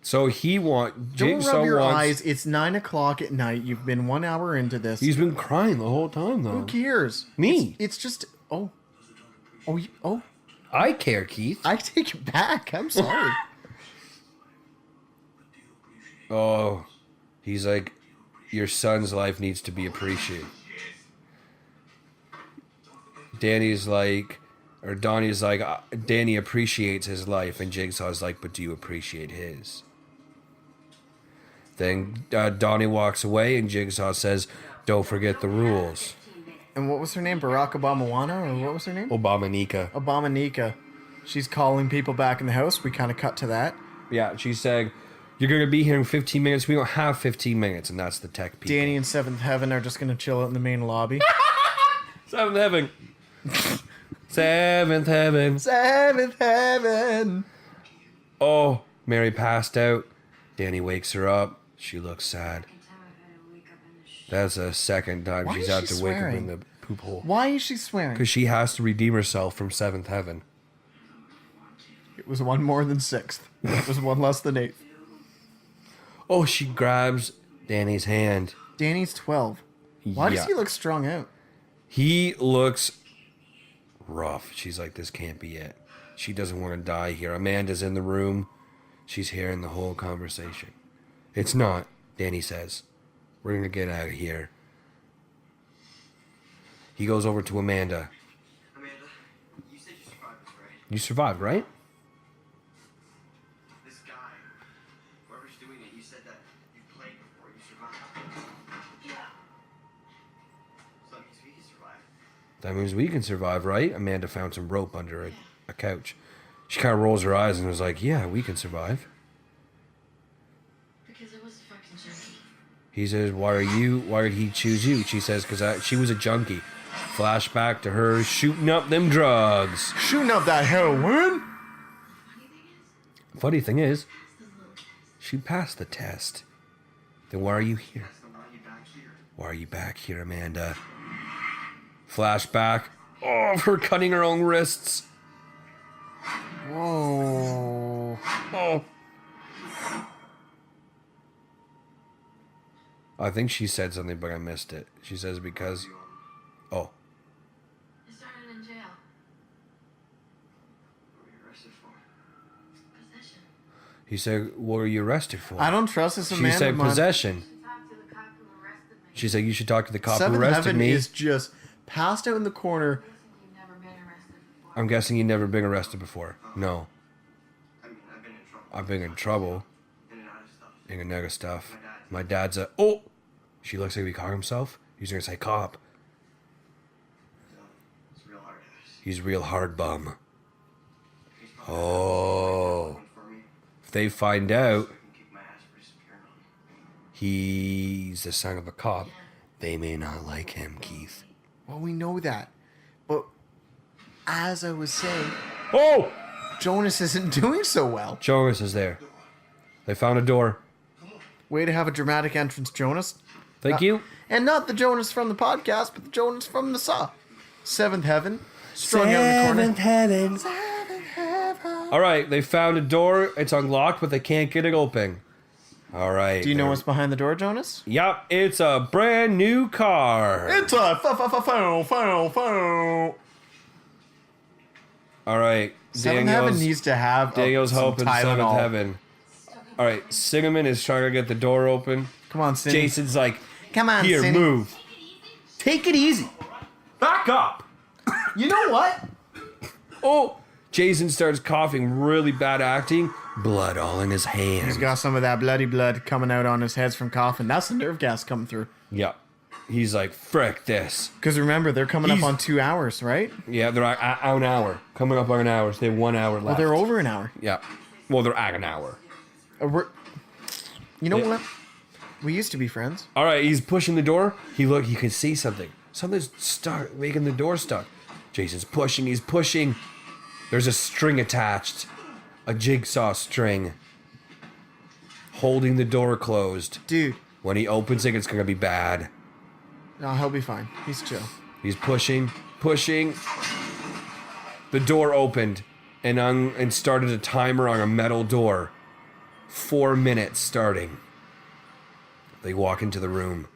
So Don't Jigsaw rub your wants... eyes. It's 9 o'clock at night. You've been 1 hour into this. He's been crying the whole time, though. Who cares? Me. It's just... Oh. I care, Keith. I take it back. I'm sorry. Oh. He's like, your son's life needs to be appreciated. Donnie's like, Danny appreciates his life, and Jigsaw's like, but do you appreciate his? Then Donnie walks away, and Jigsaw says, don't forget the rules. And what was her name? Barack Obama Wana? Or what was her name? Obama-Nika. Obama Nika. She's calling people back in the house. We kind of cut to that. Yeah, she said, you're going to be here in 15 minutes. We don't have 15 minutes, and that's the tech people. Danny and Seventh Heaven are just going to chill out in the main lobby. Seventh Heaven. Seventh Heaven. Seventh Heaven. Oh, Mary passed out. Danny wakes her up. She looks sad. That's the second time Why she's is had she to wake up swearing? in the poop hole. Why is she swearing? Because she has to redeem herself from Seventh Heaven. It was one more than sixth. It was one less than eighth. Oh, she grabs Danny's hand. Danny's 12. Why does Yeah. he look strung out? He looks rough. She's like, this can't be it. She doesn't want to die here. Amanda's in the room. She's hearing the whole conversation. It's not, Danny says. We're going to get out of here. He goes over to Amanda. Amanda, you said you survived this, right? You survived, right? This guy, whoever's doing it, you said that you played before you survived. Yeah. So that means we can survive. That means we can survive, right? Amanda found some rope under a couch. She kind of rolls her eyes and was like, yeah, we can survive. Because I was a fucking junkie. He says, why did he choose you? She says, because she was a junkie. Flashback to her shooting up them drugs. Shooting up that heroin? Funny thing is, she passed the test. Then why are you here? That's the why you back here. Why are you back here, Amanda? Flashback. Oh, her cutting her own wrists. Whoa. Oh. I think she said something, but I missed it. She says because... Oh. I started in jail. What were you arrested for? Possession. He said, what are you arrested for? I don't trust this She Amanda. said man. possession. Talk to the cop who arrested me. She said, you should talk to the cop who Seventh arrested Heaven me. is just passed out in the corner. You've never been arrested before. I'm guessing you've never been arrested before. No. I mean, I've been in trouble. I've been in trouble. In and out of stuff. In and out of stuff. My dad's a... Oh! She looks like he caught himself. He's going to say cop. So, it's real hard ass. He's real hard bum. He's probably Oh. looking for me If they find out so he can kick my ass for disappearing on me. he's the son of a cop, they may not like him, Keith. Well, we know that. But as I was saying, Oh! Jonas isn't doing so well. Jonas is there. They found a door. Way to have a dramatic entrance, Jonas. Thank you. And not the Jonas from the podcast, but the Jonas from the Saw. Seventh Heaven. Strung out in the corner. Heaven. Seventh Heaven. All right, they found a door. It's unlocked, but they can't get it open. All right. Do you know what's behind the door, Jonas? Yep, it's a brand new car. It's a phone. All right. Seventh Heaven needs to have Daniel's some hoping Seventh Tylenol. Heaven. All right, Cinnamon is trying to get the door open. Come on, Cindy. Jason's like, Come on, here, Cindy. move. Take it easy. Back up. You know what? Oh, Jason starts coughing, really bad acting. Blood all in his hand. He's got some of that bloody blood coming out on his heads from coughing. That's the nerve gas coming through. Yeah. He's like, frick this. Because remember, they're coming up on 2 hours, right? Yeah, they're at an hour. Coming up on an hour. So they have 1 hour left. Well, they're over an hour. Yeah. Well, they're at an hour. You know Yeah. what? We used to be friends. All right, he's pushing the door. He can see something. Something's stuck, making the door stuck. Jason's pushing. He's pushing. There's a string attached. A jigsaw string. holding the door closed. Dude. When he opens it, it's going to be bad. No, he'll be fine. He's chill. He's pushing. The door opened and started a timer on a metal door. 4 minutes starting. They walk into the room.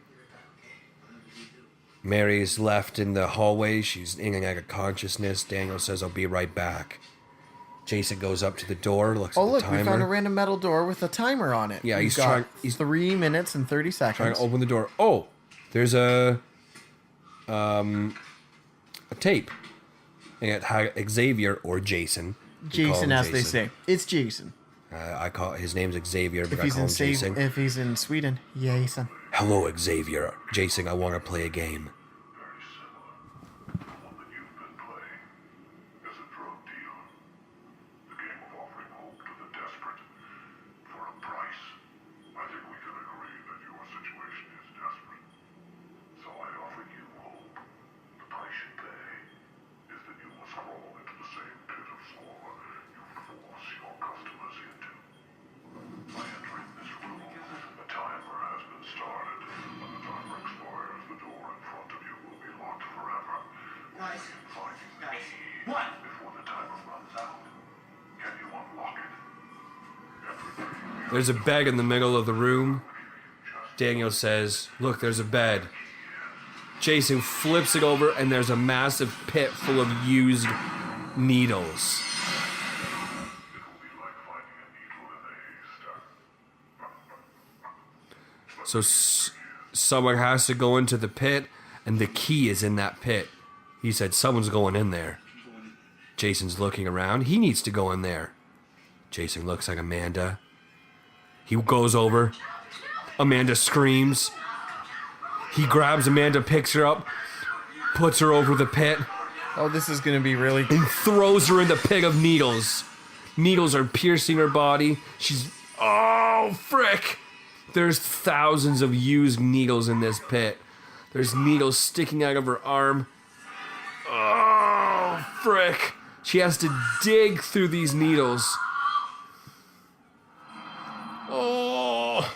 Mary's left in the hallway. She's in and out of consciousness. Daniel says, I'll be right back. Jason goes up to the door, looks at the timer. We found a random metal door with a timer on it. Yeah, He's 3 minutes and 30 seconds. Trying to open the door. Oh, there's a tape. And it had Xavier or Jason. Jason, as they say. It's Jason. I call his name's Xavier, but If I he's call him in Jason. If he's in Sweden, Jason. Hello, Xavier. Jason, I want to play a game. Very similar. The one that you've been playing is a drug deal. The game of offering hope to the desperate for a price. I think we can agree that your situation is desperate. So I offer you hope. The price you pay is that you must crawl into the same pit of slaughter you force your customers into. By entering this room, a timer has been started. When the timer expires, the door in front of you will be locked forever. Guys. Finding the Guys. key What? before the timer runs out. Can you unlock it? There's a bed in the middle of the room. Daniel says, look, there's a bed. Jason flips it over, and there's a massive pit full of used needles. It will be like finding a needle in a haystack. So someone has to go into the pit, and the key is in that pit. He said, someone's going in there. Jason's looking around. He needs to go in there. Jason looks like Amanda. He goes over. Amanda screams. He grabs Amanda, picks her up, puts her over the pit, Oh, this is going to be really... and throws her in the pit of needles. Needles are piercing her body. She's... Oh, frick! There's thousands of used needles in this pit. There's needles sticking out of her arm. Oh, frick! She has to dig through these needles. Oh...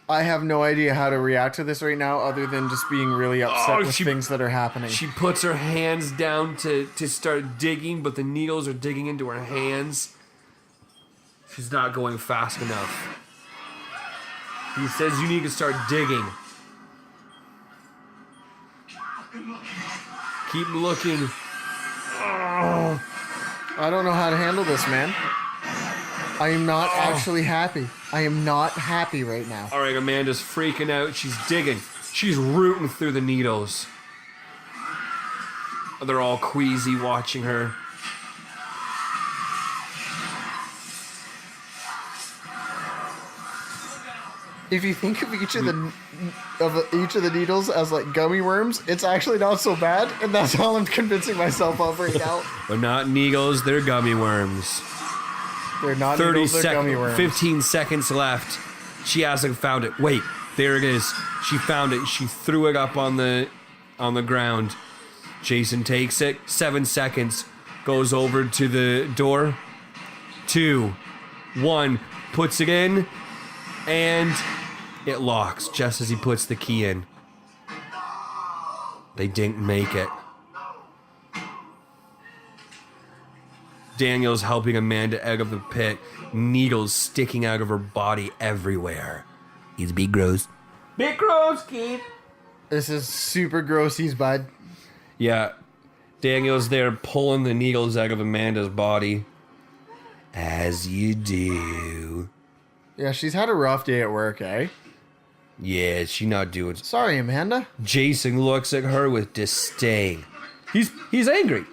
I have no idea how to react to this right now other than just being really upset with she- things that are happening. She puts her hands down to start digging, but the needles are digging into her hands. She's not going fast enough. He says you need to start digging. Keep looking. I don't know how to handle this, man. I am not actually happy. I am not happy right now. All right, Amanda's freaking out. She's digging. She's rooting through the needles. They're all queasy watching her. If you think of each of the needles as like gummy worms, it's actually not so bad, and that's all I'm convincing myself of right now. They're not needles, they're gummy worms. They're not 30 needles, they're gummy seconds, worms. 15 seconds left. She hasn't found it. Wait, there it is. She found it. She threw it up on the ground. Jason takes it. 7 seconds. Goes over to the door. 2, 1. Puts it in. And it locks just as he puts the key in. They didn't make it. Daniel's helping Amanda out of the pit. Needles sticking out of her body everywhere. He's big gross. Big gross, Keith. This is super grossies, bud. Yeah. Daniel's there pulling the needles out of Amanda's body. As you do. Yeah, she's had a rough day at work, eh? Yeah, she not doing... Sorry, Amanda. Jason looks at her with disdain. He's angry.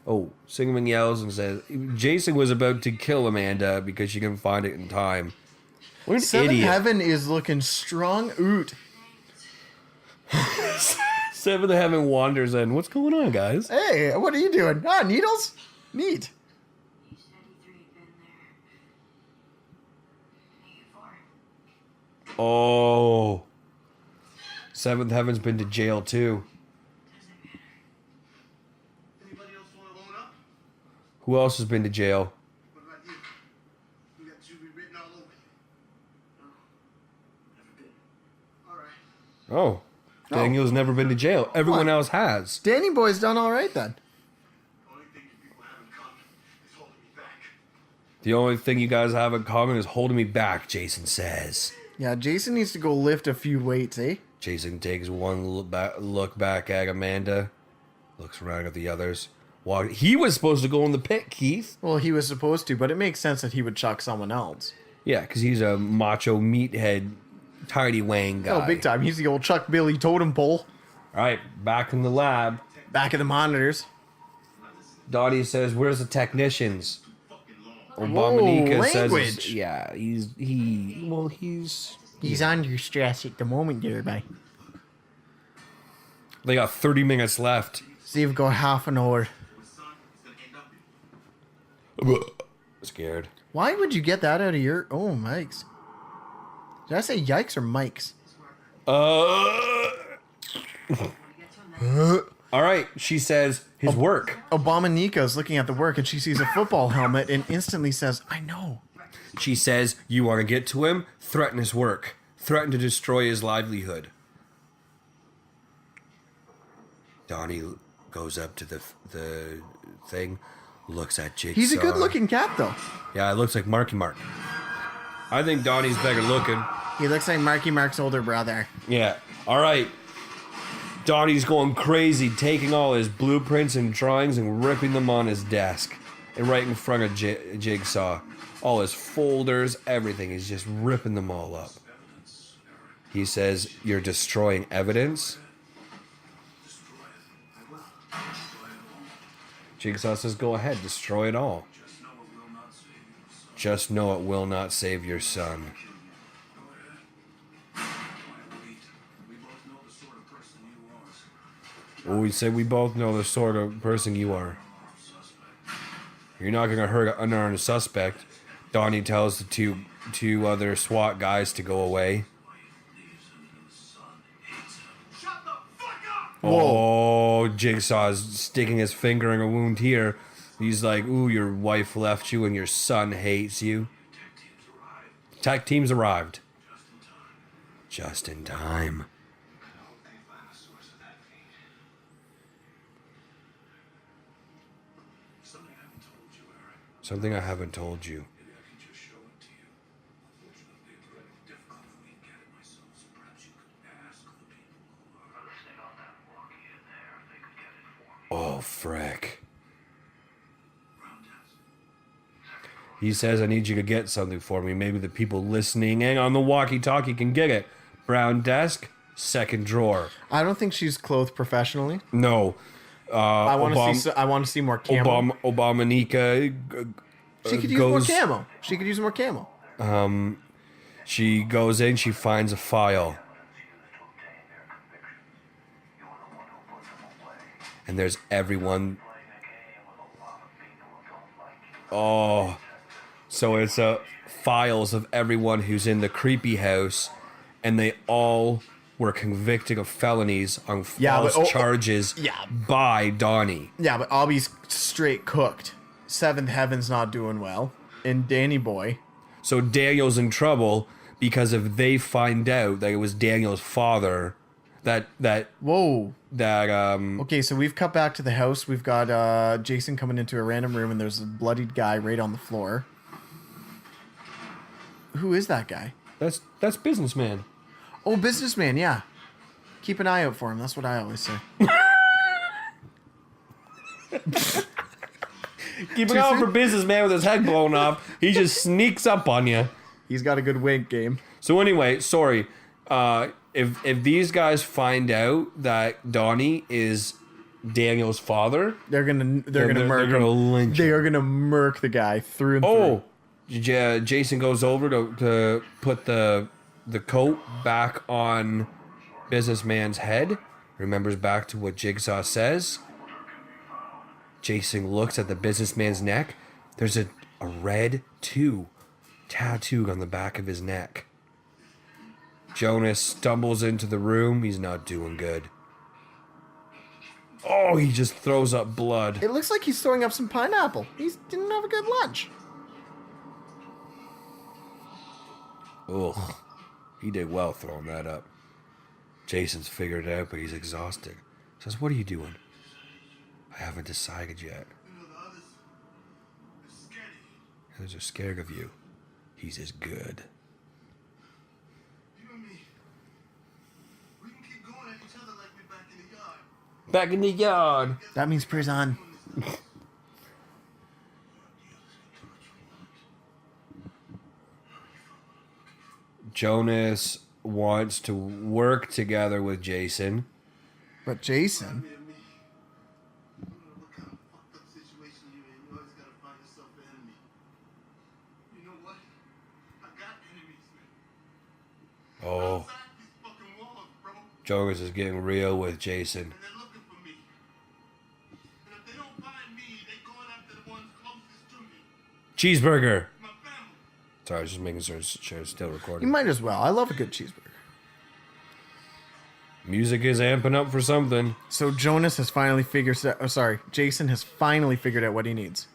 Oh, Sigmund yells and says, Jason was about to kill Amanda because she couldn't find it in time. What an Seven idiot. Heaven is looking strong oot. Seventh Heaven wanders in. What's going on, guys? Hey, what are you doing? Ah, needles? Neat. He said E3 had been there. E4. Oh. Seventh Heaven's been to jail, too. Anybody else want to loan up? Who else has been to jail? Oh. Daniel's never been to jail. Everyone What? else has. Danny Boy's done all right then. The only thing you people have in common is holding me back. The only thing you guys have in common is holding me back, Jason says. Yeah, Jason needs to go lift a few weights, eh? Jason takes one look back at Amanda, looks around at the others. He was supposed to go in the pit, Keith. Well, he was supposed to, but it makes sense that he would chuck someone else. Yeah, because he's a macho meathead, tidy wang guy. Oh, big time. He's the old Chuck Billy totem pole. All right, back in the lab. Back of the monitors. Donnie says, "Where's the technicians?" Whoa, Obamanika language. says, "Yeah, he's He's under stress at the moment, there, bye. They got 30 minutes left." See, we've got half an hour. Scared. Why would you get that out of your... Oh, Mike's. Did I say yikes or Mike's? All right, she says his work. Obama-Nika's looking at the work and she sees a football helmet and instantly says, I know. She says, "You want to get to him? Threaten his work. Threaten to destroy his livelihood." Donnie goes up to the thing, looks at Jigsaw. He's a good-looking cat, though. Yeah, it looks like Marky Mark. I think Donnie's better looking. He looks like Marky Mark's older brother. Yeah. All right. Donnie's going crazy, taking all his blueprints and drawings and ripping them on his desk. And right in front of Jigsaw. All his folders, everything. He's just ripping them all up. He says, "You're destroying evidence?" Jigsaw says, "Go ahead, destroy it all. Just know it will not save your son." Well, we said we both know the sort of person you are. You're not going to hurt an unarmed suspect. Donnie tells the two other SWAT guys to go away. Shut the fuck up! Oh, Jigsaw's sticking his finger in a wound here. He's like, "Ooh, your wife left you and your son hates you." Tech team's arrived. Just in time. Something I haven't told you. Oh, frick. He says, "I need you to get something for me. Maybe the people listening and on the walkie-talkie can get it." Brown desk, second drawer. I don't think she's clothed professionally. No. I want to see more camo. Obamanika She could use more camo. She could use more camo. She goes in, she finds a file. And there's everyone. Oh. So it's files of everyone who's in the creepy house, and they all were convicted of felonies on false charges by Donnie. Yeah, but Obby's straight cooked. Seventh Heaven's not doing well. And Danny Boy. So Daniel's in trouble because if they find out that it was Daniel's father, Whoa. that Okay, so we've cut back to the house. We've got Jason coming into a random room and there's a bloodied guy right on the floor. Who is that guy? that's Businessman. Oh, Businessman, yeah. Keep an eye out for him. That's what I always say. Keep an eye out for Businessman with his head blown off. He just sneaks up on you. He's got a good wink game. So anyway, sorry. If these guys find out that Donnie is Daniel's father, They're gonna murk they're him. gonna lynch They him. are gonna murk the guy through and Oh, Jason goes over to put the coat back on Businessman's head. Remembers back to what Jigsaw says. Jason looks at the businessman's neck. There's a red 2 tattooed on the back of his neck. Jonas stumbles into the room. He's not doing good. Oh, he just throws up blood. It looks like he's throwing up some pineapple. He didn't have a good lunch. Ugh. He did well throwing that up. Jason's figured it out, but he's exhausted. Says, what are you doing? I haven't decided yet. You know, the others are scared. Others are scared of you. He's as good. You and me, we can keep going at each other like we're back in the yard. Back in the yard. That means prison. Jonas wants to work together with Jason. But Jason, Me and me. You know what kind of fucked up situation you're in. You always gotta find yourself an enemy. You know what? I got enemies, man. Oh, Outside these fucking walls, bro. Jonas is getting real with Jason. And they're looking for me. And if they don't find me, they're going after the ones closest to me. Cheeseburger. My family. Sorry, I was just making sure it's still you recording. might as well. I love a good cheeseburger. Music is amping up for something. So Jonas has finally figured out. Oh, sorry, Jason has finally figured out what he needs.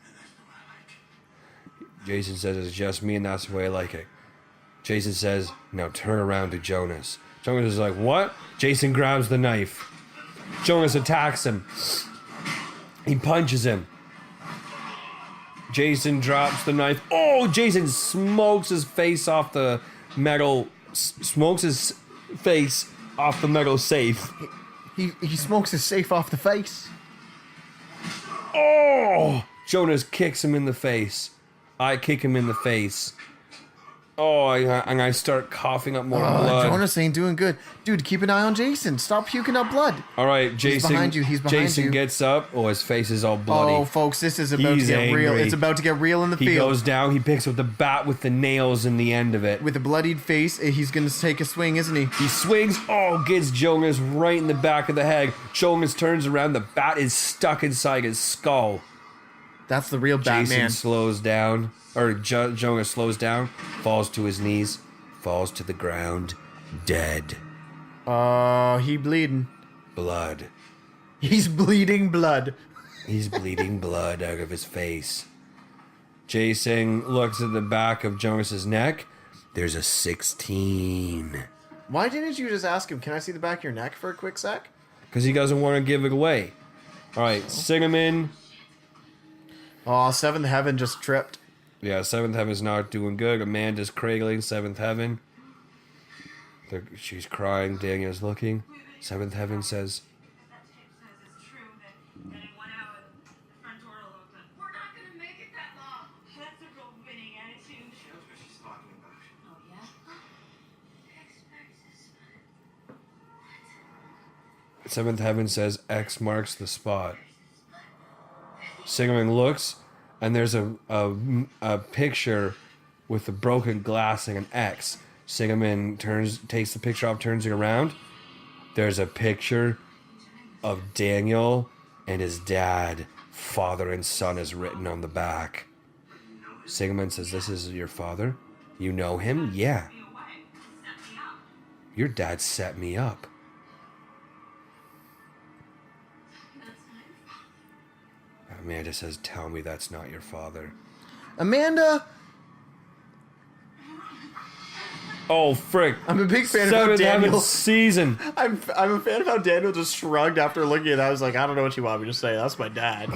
Jason says it's just me and that's the way I like it. Jason says, now turn around to Jonas. Jonas is like, what? Jason grabs the knife. Jonas attacks him. He punches him. Jason drops the knife. Oh, Jason smokes his face off the metal. Smokes his face off the metal safe. He smokes his safe off the face. Oh! Jonas kicks him in the face. I kick him in the face. Oh, and I start coughing up more blood. Jonas ain't doing good. Dude, keep an eye on Jason. Stop puking up blood. All right, Jason. behind you, he's behind Jason you. gets up. Oh, his face is all bloody. Oh, folks, this is about He's to get real. angry. It's about to get real in the He field. goes down. He picks up the bat with the nails in the end of it. With a bloodied face, he's going to take a swing, isn't he? He swings. Oh, gets Jonas right in the back of the head. Jonas turns around. The bat is stuck inside his skull. That's the real Jason Batman. slows down. Or Jonas slows down. Falls to his knees. Falls to the ground. Dead. He bleeding. Blood. He's bleeding blood. He's bleeding blood out of his face. Jason looks at the back of Jonas's neck. There's a 16. Why didn't you just ask him, can I see the back of your neck for a quick sec? Because he doesn't want to give it away. All right, Cinnamon. Oh, Seventh Heaven just tripped. Yeah, Seventh Heaven's not doing good. Amanda's cradling Seventh Heaven. She's crying. Daniel's looking. Seventh Heaven says, If that tape says it's true, that it went out and the front door will open. We're not gonna make it that long. That's a real winning attitude. She knows what she's talking about. Oh, yeah? Seventh Heaven says X marks the spot. Cinnamon looks, and there's a picture with the broken glass and an X. Cinnamon takes the picture off, turns it around. There's a picture of Daniel and his dad. Father and son is written on the back. Cinnamon says, "This is your father? You know him? Yeah. Be away. Set me up. Your dad set me up." That's not your father. Amanda says, "Tell me that's not your father." Amanda, Oh, frick. I'm a big fan of how Seventh Daniel... Heaven season. I'm a fan of how Daniel just shrugged after looking at that. I was like, I don't know what you want me to say. That's my dad.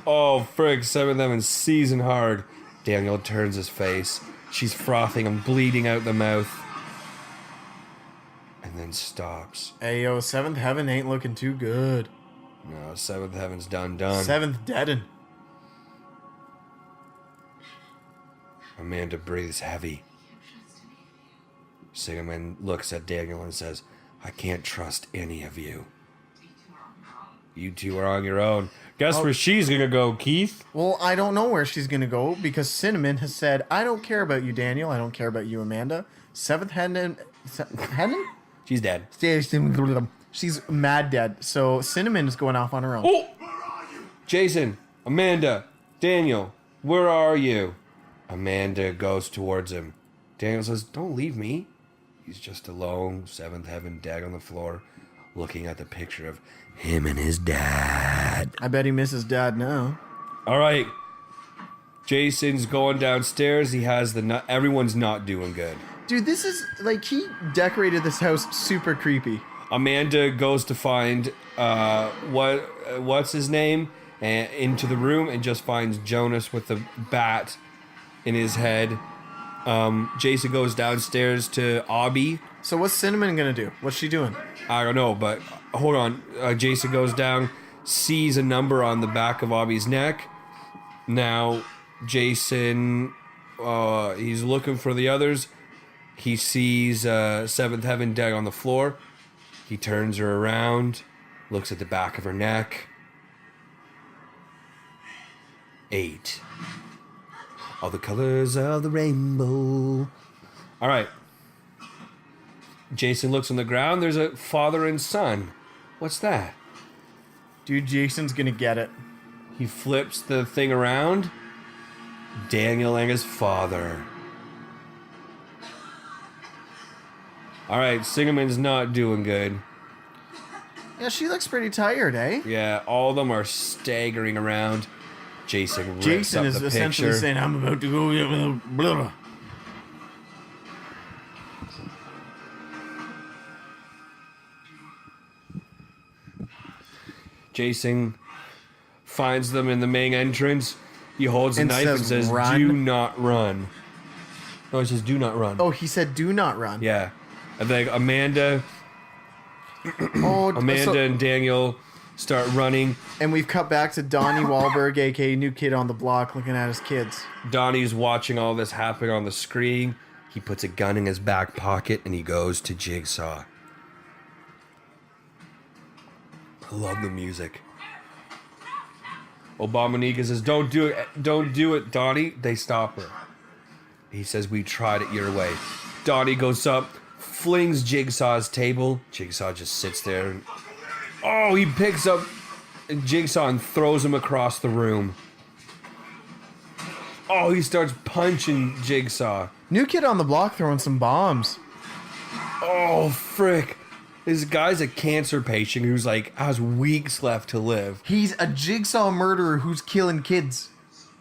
Oh, frick. Seventh Heaven season hard. Daniel turns his face. She's frothing and bleeding out the mouth. And then stops. Hey, yo, Seventh Heaven ain't looking too good. No, Seventh Heaven's done. Seventh deaden. Amanda breathes heavy. Cinnamon looks at Daniel and says, "I can't trust any of you. You two are on your own." Guess where she's gonna go, Keith? Well, I don't know where she's gonna go because Cinnamon has said, I don't care about you, Daniel. I don't care about you, Amanda. Seventh Heaven... Heaven? She's dead. She's mad dead. So Cinnamon is going off on her own. Oh! Jason, Amanda, Daniel, where are you? Amanda goes towards him. Daniel says, "Don't leave me." He's just alone, Seventh Heaven, dead on the floor, looking at the picture of him and his dad. I bet he misses dad now. All right. Jason's going downstairs. He has the nut. Everyone's not doing good. Dude, this is like he decorated this house super creepy. Amanda goes to find what's his name and into the room and just finds Jonas with the bat in his head. Jason goes downstairs to Abby. So what's Cinnamon gonna do? What's she doing? I don't know, but hold on. Jason goes down, sees a number on the back of Abby's neck. Now, Jason, he's looking for the others. He sees Seventh Heaven dead on the floor. He turns her around, looks at the back of her neck. 8. All the colors of the rainbow. All right. Jason looks on the ground. There's a father and son. What's that? Dude, Jason's gonna get it. He flips the thing around. Daniel and his father. All right, Singerman's not doing good. Yeah, she looks pretty tired, eh? Yeah, all of them are staggering around. Jason rips Jason up is the essentially picture. saying, "I'm about to go." Blah, blah. Jason finds them in the main entrance. He holds the And knife and says, says, "Run." "Do not run." No, he says, "Do not run." Oh, he said, "Do not run." Yeah. I think Amanda Oh, and Daniel start running. and we've cut back to Donnie Wahlberg, aka New Kid on the Block, looking at his kids. Donnie's watching all this happen on the screen. He puts a gun in his back pocket and he goes to Jigsaw. I love the music. Obama says, "Don't do it, Donnie." They stop her. He says, "We tried it your way." Donnie goes up, flings Jigsaw's table. Jigsaw just sits there. And, he picks up Jigsaw and throws him across the room. Oh, he starts punching Jigsaw. New Kid on the Block throwing some bombs. Oh, frick. This guy's a cancer patient who's like has weeks left to live. He's a Jigsaw murderer who's killing kids.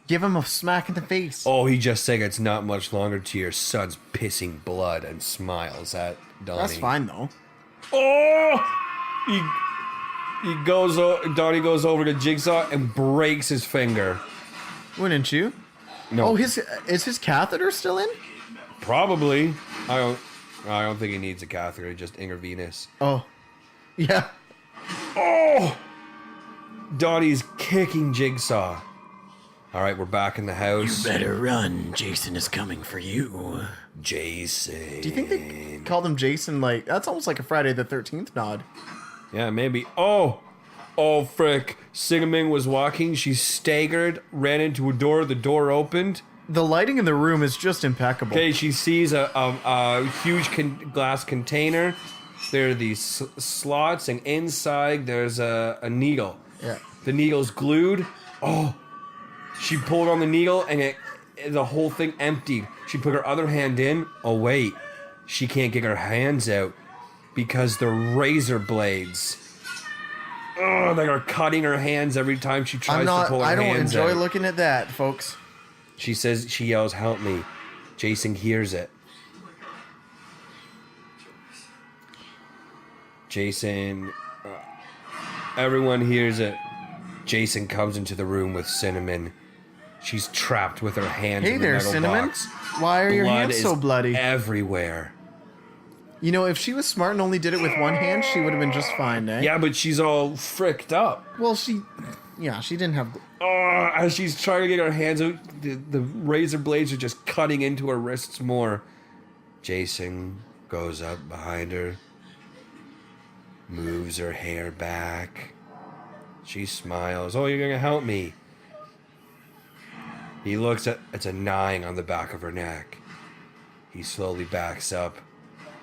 Give him a smack in the face. Oh, he just saying it's not much longer to your son's pissing blood and smiles at Donnie. That's fine though. Oh! Donnie goes over to Jigsaw and breaks his finger. Wouldn't you? No. Oh, is his catheter still in? Probably. I don't think he needs a catheter, just intravenous. Oh, yeah. Oh! Donnie's kicking Jigsaw. All right, we're back in the house. Better run. Jason is coming for you. Jason. Do you think they called him Jason? Like that's almost like a Friday the 13th nod. Yeah, maybe. Oh, frick. Singerman was walking. She staggered, ran into a door. The door opened. The lighting in the room is just impeccable. Okay, she sees a huge glass container. There are these slots, and inside there's a needle. Yeah. The needle's glued. Oh, she pulled on the needle, and the whole thing emptied. She put her other hand in. Oh, wait. She can't get her hands out because the razor blades. Oh, they are cutting her hands every time she tries to pull her I don't hands enjoy out. looking at that, folks. She yells, "Help me." Jason hears it. Everyone hears it. Jason comes into the room with Cinnamon. She's trapped with her hands Hey in the there, metal Cinnamon. box. Why are your Blood hands so is bloody? everywhere. You know, if she was smart and only did it with one hand, she would have been just fine, eh? Yeah, but she's all fricked up. Well, she didn't have. As she's trying to get her hands out, the razor blades are just cutting into her wrists more. Jason goes up behind her, moves her hair back. She smiles. "Oh, you're gonna help me." He looks at it's a 9 on the back of her neck. He slowly backs up,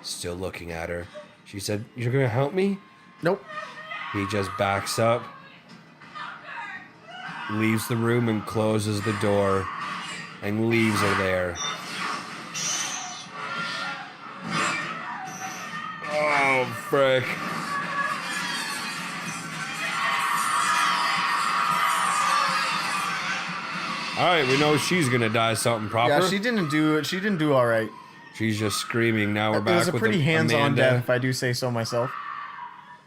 still looking at her. She said, "You're gonna help me?" Nope. He just backs up, leaves the room and closes the door and leaves her there. Oh, frick. All right, we know she's gonna die something proper. Yeah, she didn't do it. She didn't do all right. She's just screaming. Now we're It back was a with pretty hands-on death, Amanda. if I do say so myself.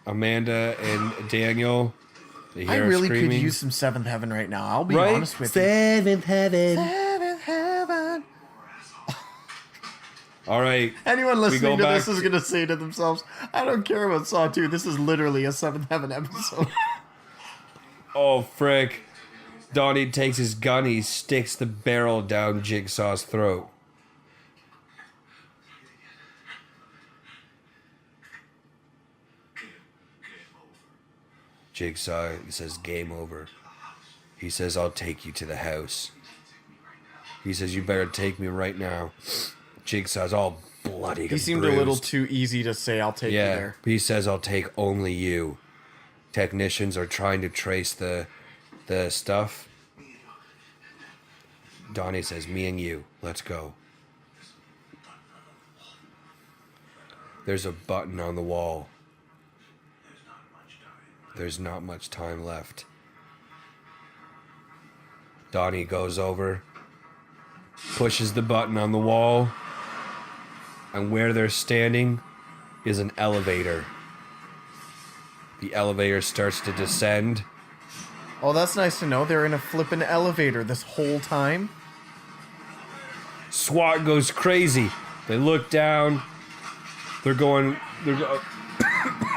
Amanda and Daniel. They I hear her really could screaming. use some Seventh Heaven right now. I'll be Right? honest with you. Seventh heaven. Seventh Heaven. All right. Anyone listening to back this is going to say to themselves, I don't care about Saw 2. This is literally a Seventh Heaven episode. Oh, frick. Donnie takes his gun. He sticks the barrel down Jigsaw's throat. Jigsaw says, game over. He says, I'll take you to the house. He says, you better take me right now. Jigsaw's all bloody. He seemed a little too easy to say, I'll take you Yeah, there. he says, I'll take only you. Technicians are trying to trace the stuff. Donnie says, me and you, let's go. There's a button on the wall. There's not much time left. Donnie goes over, pushes the button on the wall, and where they're standing is an elevator. The elevator starts to descend. Oh, that's nice to know. They're in a flippin' elevator this whole time. SWAT goes crazy. They look down. They're going.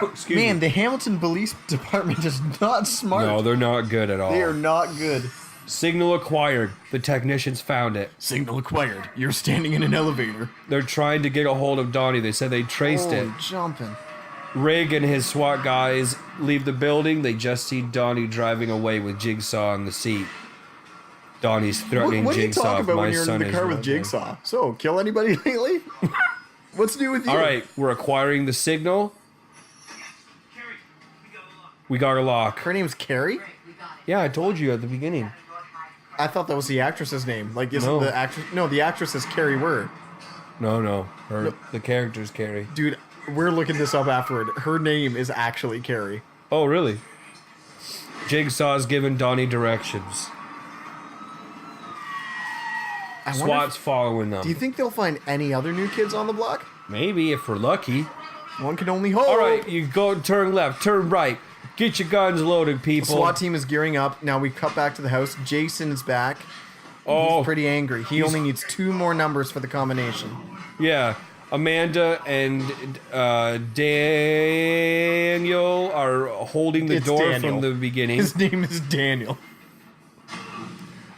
Excuse Man, me. the Hamilton Police Department is not smart. No, they're not good at all. They are not good. Signal acquired. The technicians found it. Signal acquired. You're standing in an elevator. They're trying to get a hold of Donnie. They said they traced it. Jumping. Rig and his SWAT guys leave the building. They just see Donnie driving away with Jigsaw in the seat. Donnie's threatening What do you Jigsaw. talk about My when you're son in the is car with right Jigsaw? So, kill anybody lately? What's new with you? there. All right, we're acquiring the signal. Carrie, we got a lock. We got a lock. Her name's Carrie? Yeah, I told you at the beginning. I thought that was the actress's name. Like, isn't No. the actress... No, the actress is Carrie Wurr. No. The character's Carrie. Dude, we're looking this up afterward. Her name is actually Carrie. Oh, really? Jigsaw's giving Donnie directions. I wonder SWAT's following them. do you think they'll find any other new kids on the block? Maybe if we're lucky. One can only hope. All right, you go turn left, turn right. Get your guns loaded, The people. SWAT team is gearing up. Now we cut back to the house. Jason is back. Oh, He's pretty angry. He only needs 2 more numbers for the combination. yeah. Amanda and Daniel are holding the It's door Daniel. from the beginning. His name is Daniel.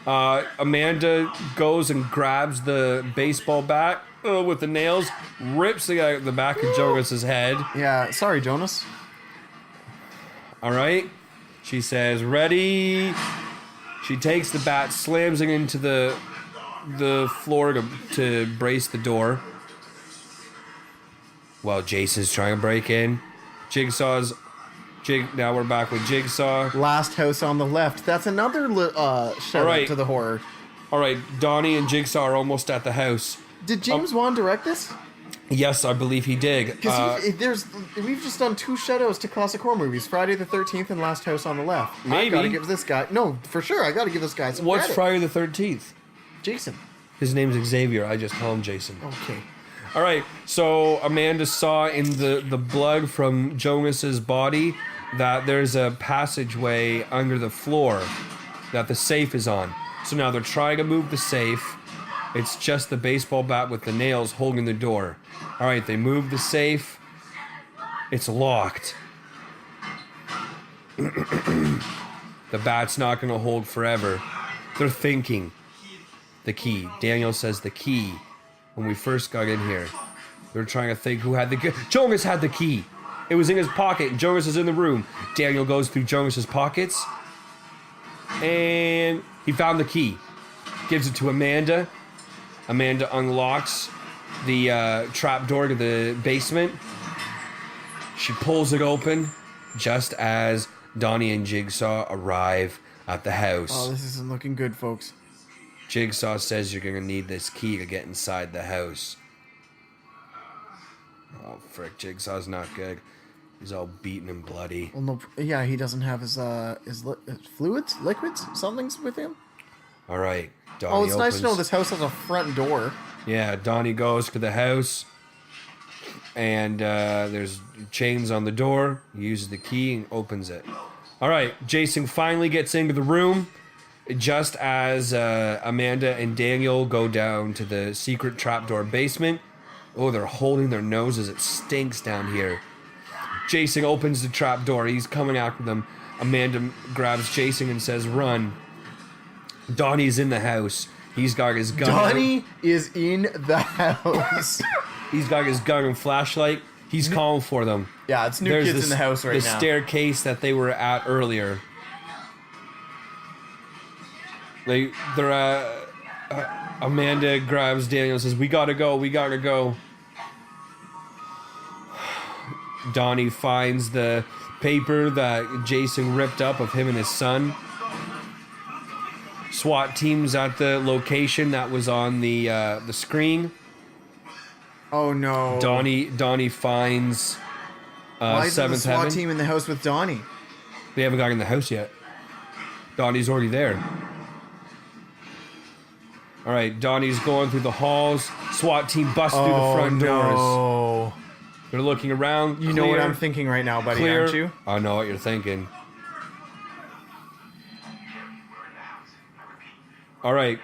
Amanda goes and grabs the baseball bat with the nails, rips the back of Jonas's head. Yeah, sorry, Jonas. All right. She says, ready. She takes the bat, slams it into the floor to brace the door. While Jason's trying to break in. Now we're back with Jigsaw. Last house on the left. That's another shout All right. out to the horror. All right, Donnie and Jigsaw are almost at the house. Did James Wan direct this? Yes, I believe he did. Because we've just done 2 shout-outs to classic horror movies, Friday the 13th and Last House on the Left. I Maybe. gotta give this guy, no, for sure, I gotta give this guy some What's credit. Friday the 13th? Jason. His name's Xavier. I just call him Jason. Okay. All right, so Amanda saw in the blood from Jonas's body that there's a passageway under the floor that the safe is on. So now they're trying to move the safe. It's just the baseball bat with the nails holding the door. All right, they move the safe. It's locked. The bat's not going to hold forever. They're thinking. The key. Daniel says the key. When we first got in here, they were trying to think who had the key. Jonas had the key. It was in his pocket. And Jonas is in the room. Daniel goes through Jonas's pockets. And he found the key. Gives it to Amanda. Amanda unlocks the trap door to the basement. She pulls it open just as Donnie and Jigsaw arrive at the house. Oh, this isn't looking good, folks. Jigsaw says you're going to need this key to get inside the house. Oh, frick. Jigsaw's not good. He's all beaten and bloody. Well, no, yeah, he doesn't have his fluids, liquids, something's with him. All right. Donnie Oh, it's nice to know opens- this house has a front door. Yeah, Donnie goes to the house, and there's chains on the door. He uses the key and opens it. All right, Jason finally gets into the room just as Amanda and Daniel go down to the secret trapdoor basement. Oh, they're holding their noses. It stinks down here. Jason opens the trapdoor. He's coming after them. Amanda grabs Jason and says, run. Donnie's in the house. He's got his gun. Donnie is in the house. He's got his gun and flashlight. He's calling for them. Yeah, it's new kids in the house right now. now. The staircase that they were at earlier. They're Amanda grabs Daniel and says, we gotta go. Donnie finds the paper that Jason ripped up of him and his son. SWAT team's at the location that was on the screen. Oh no. Donnie finds Why is the Seventh SWAT Heaven. team in the house with Donnie? They haven't got in the house yet. Donnie's already there. All right, Donnie's going through the halls. SWAT team busts through the front doors. No. They're looking around. You know what I'm thinking right now, buddy, Clear. aren't you? I know what you're thinking. All right,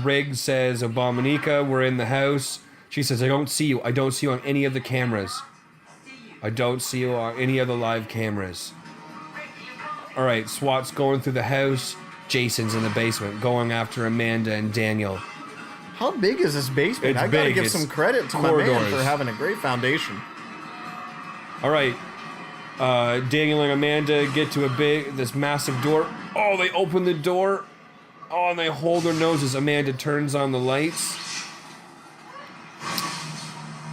Riggs says, Abominica, we're in the house. She says, I don't see you. I don't see you on any of the cameras. I don't see you on any of the live cameras. All right, SWAT's going through the house. Jason's in the basement, going after Amanda and Daniel. How big is this basement? It's I gotta big. give It's some credit to my man corridors. for having a great foundation. All right, Daniel and Amanda get to this massive door. Oh, they open the door. Oh, and they hold their noses. Amanda turns on the lights.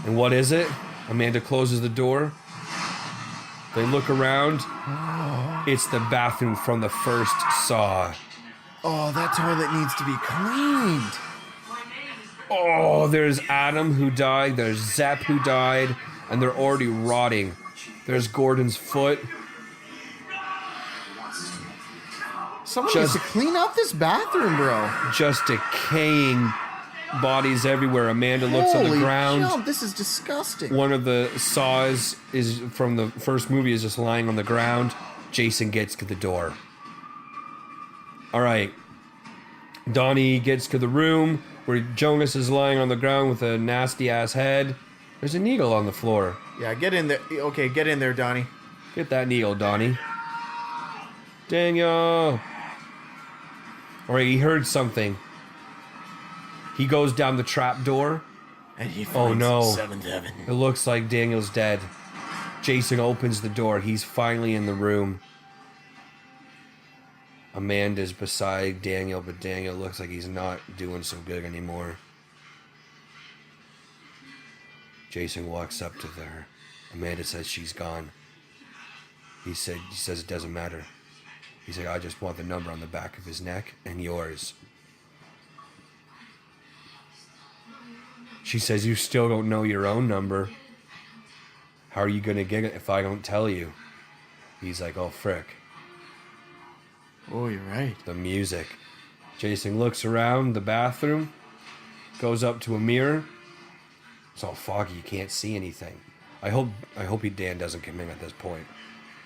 And what is it? Amanda closes the door. They look around. It's the bathroom from the first Saw. Oh, that toilet needs to be cleaned. Oh, there's Adam who died. There's Zepp who died. And they're already rotting. There's Gordon's foot. Someone needs to clean up this bathroom, bro. Just decaying bodies everywhere. Amanda looks on the Holy ground. jump, this is disgusting. One of the saws is from the first movie is just lying on the ground. Jason gets to the door. All right. Donnie gets to the room where Jonas is lying on the ground with a nasty ass head. There's a needle on the floor. Yeah, get in there. Okay, get in there, Donnie. Get that needle, Donnie. Daniel. All right, he heard something. He goes down the trap door. And he finds Oh no. Seventh Heaven. It looks like Daniel's dead. Jason opens the door. He's finally in the room. Amanda's beside Daniel, but Daniel looks like he's not doing so good anymore. Jason walks up to her. Amanda says she's gone. He says it doesn't matter. He's like, I just want the number on the back of his neck and yours. She says, you still don't know your own number. How are you going to get it if I don't tell you? He's like, oh, frick. Oh, you're right. The music. Jason looks around the bathroom, goes up to a mirror. It's all foggy, you can't see anything. I hope Dan doesn't come in at this point.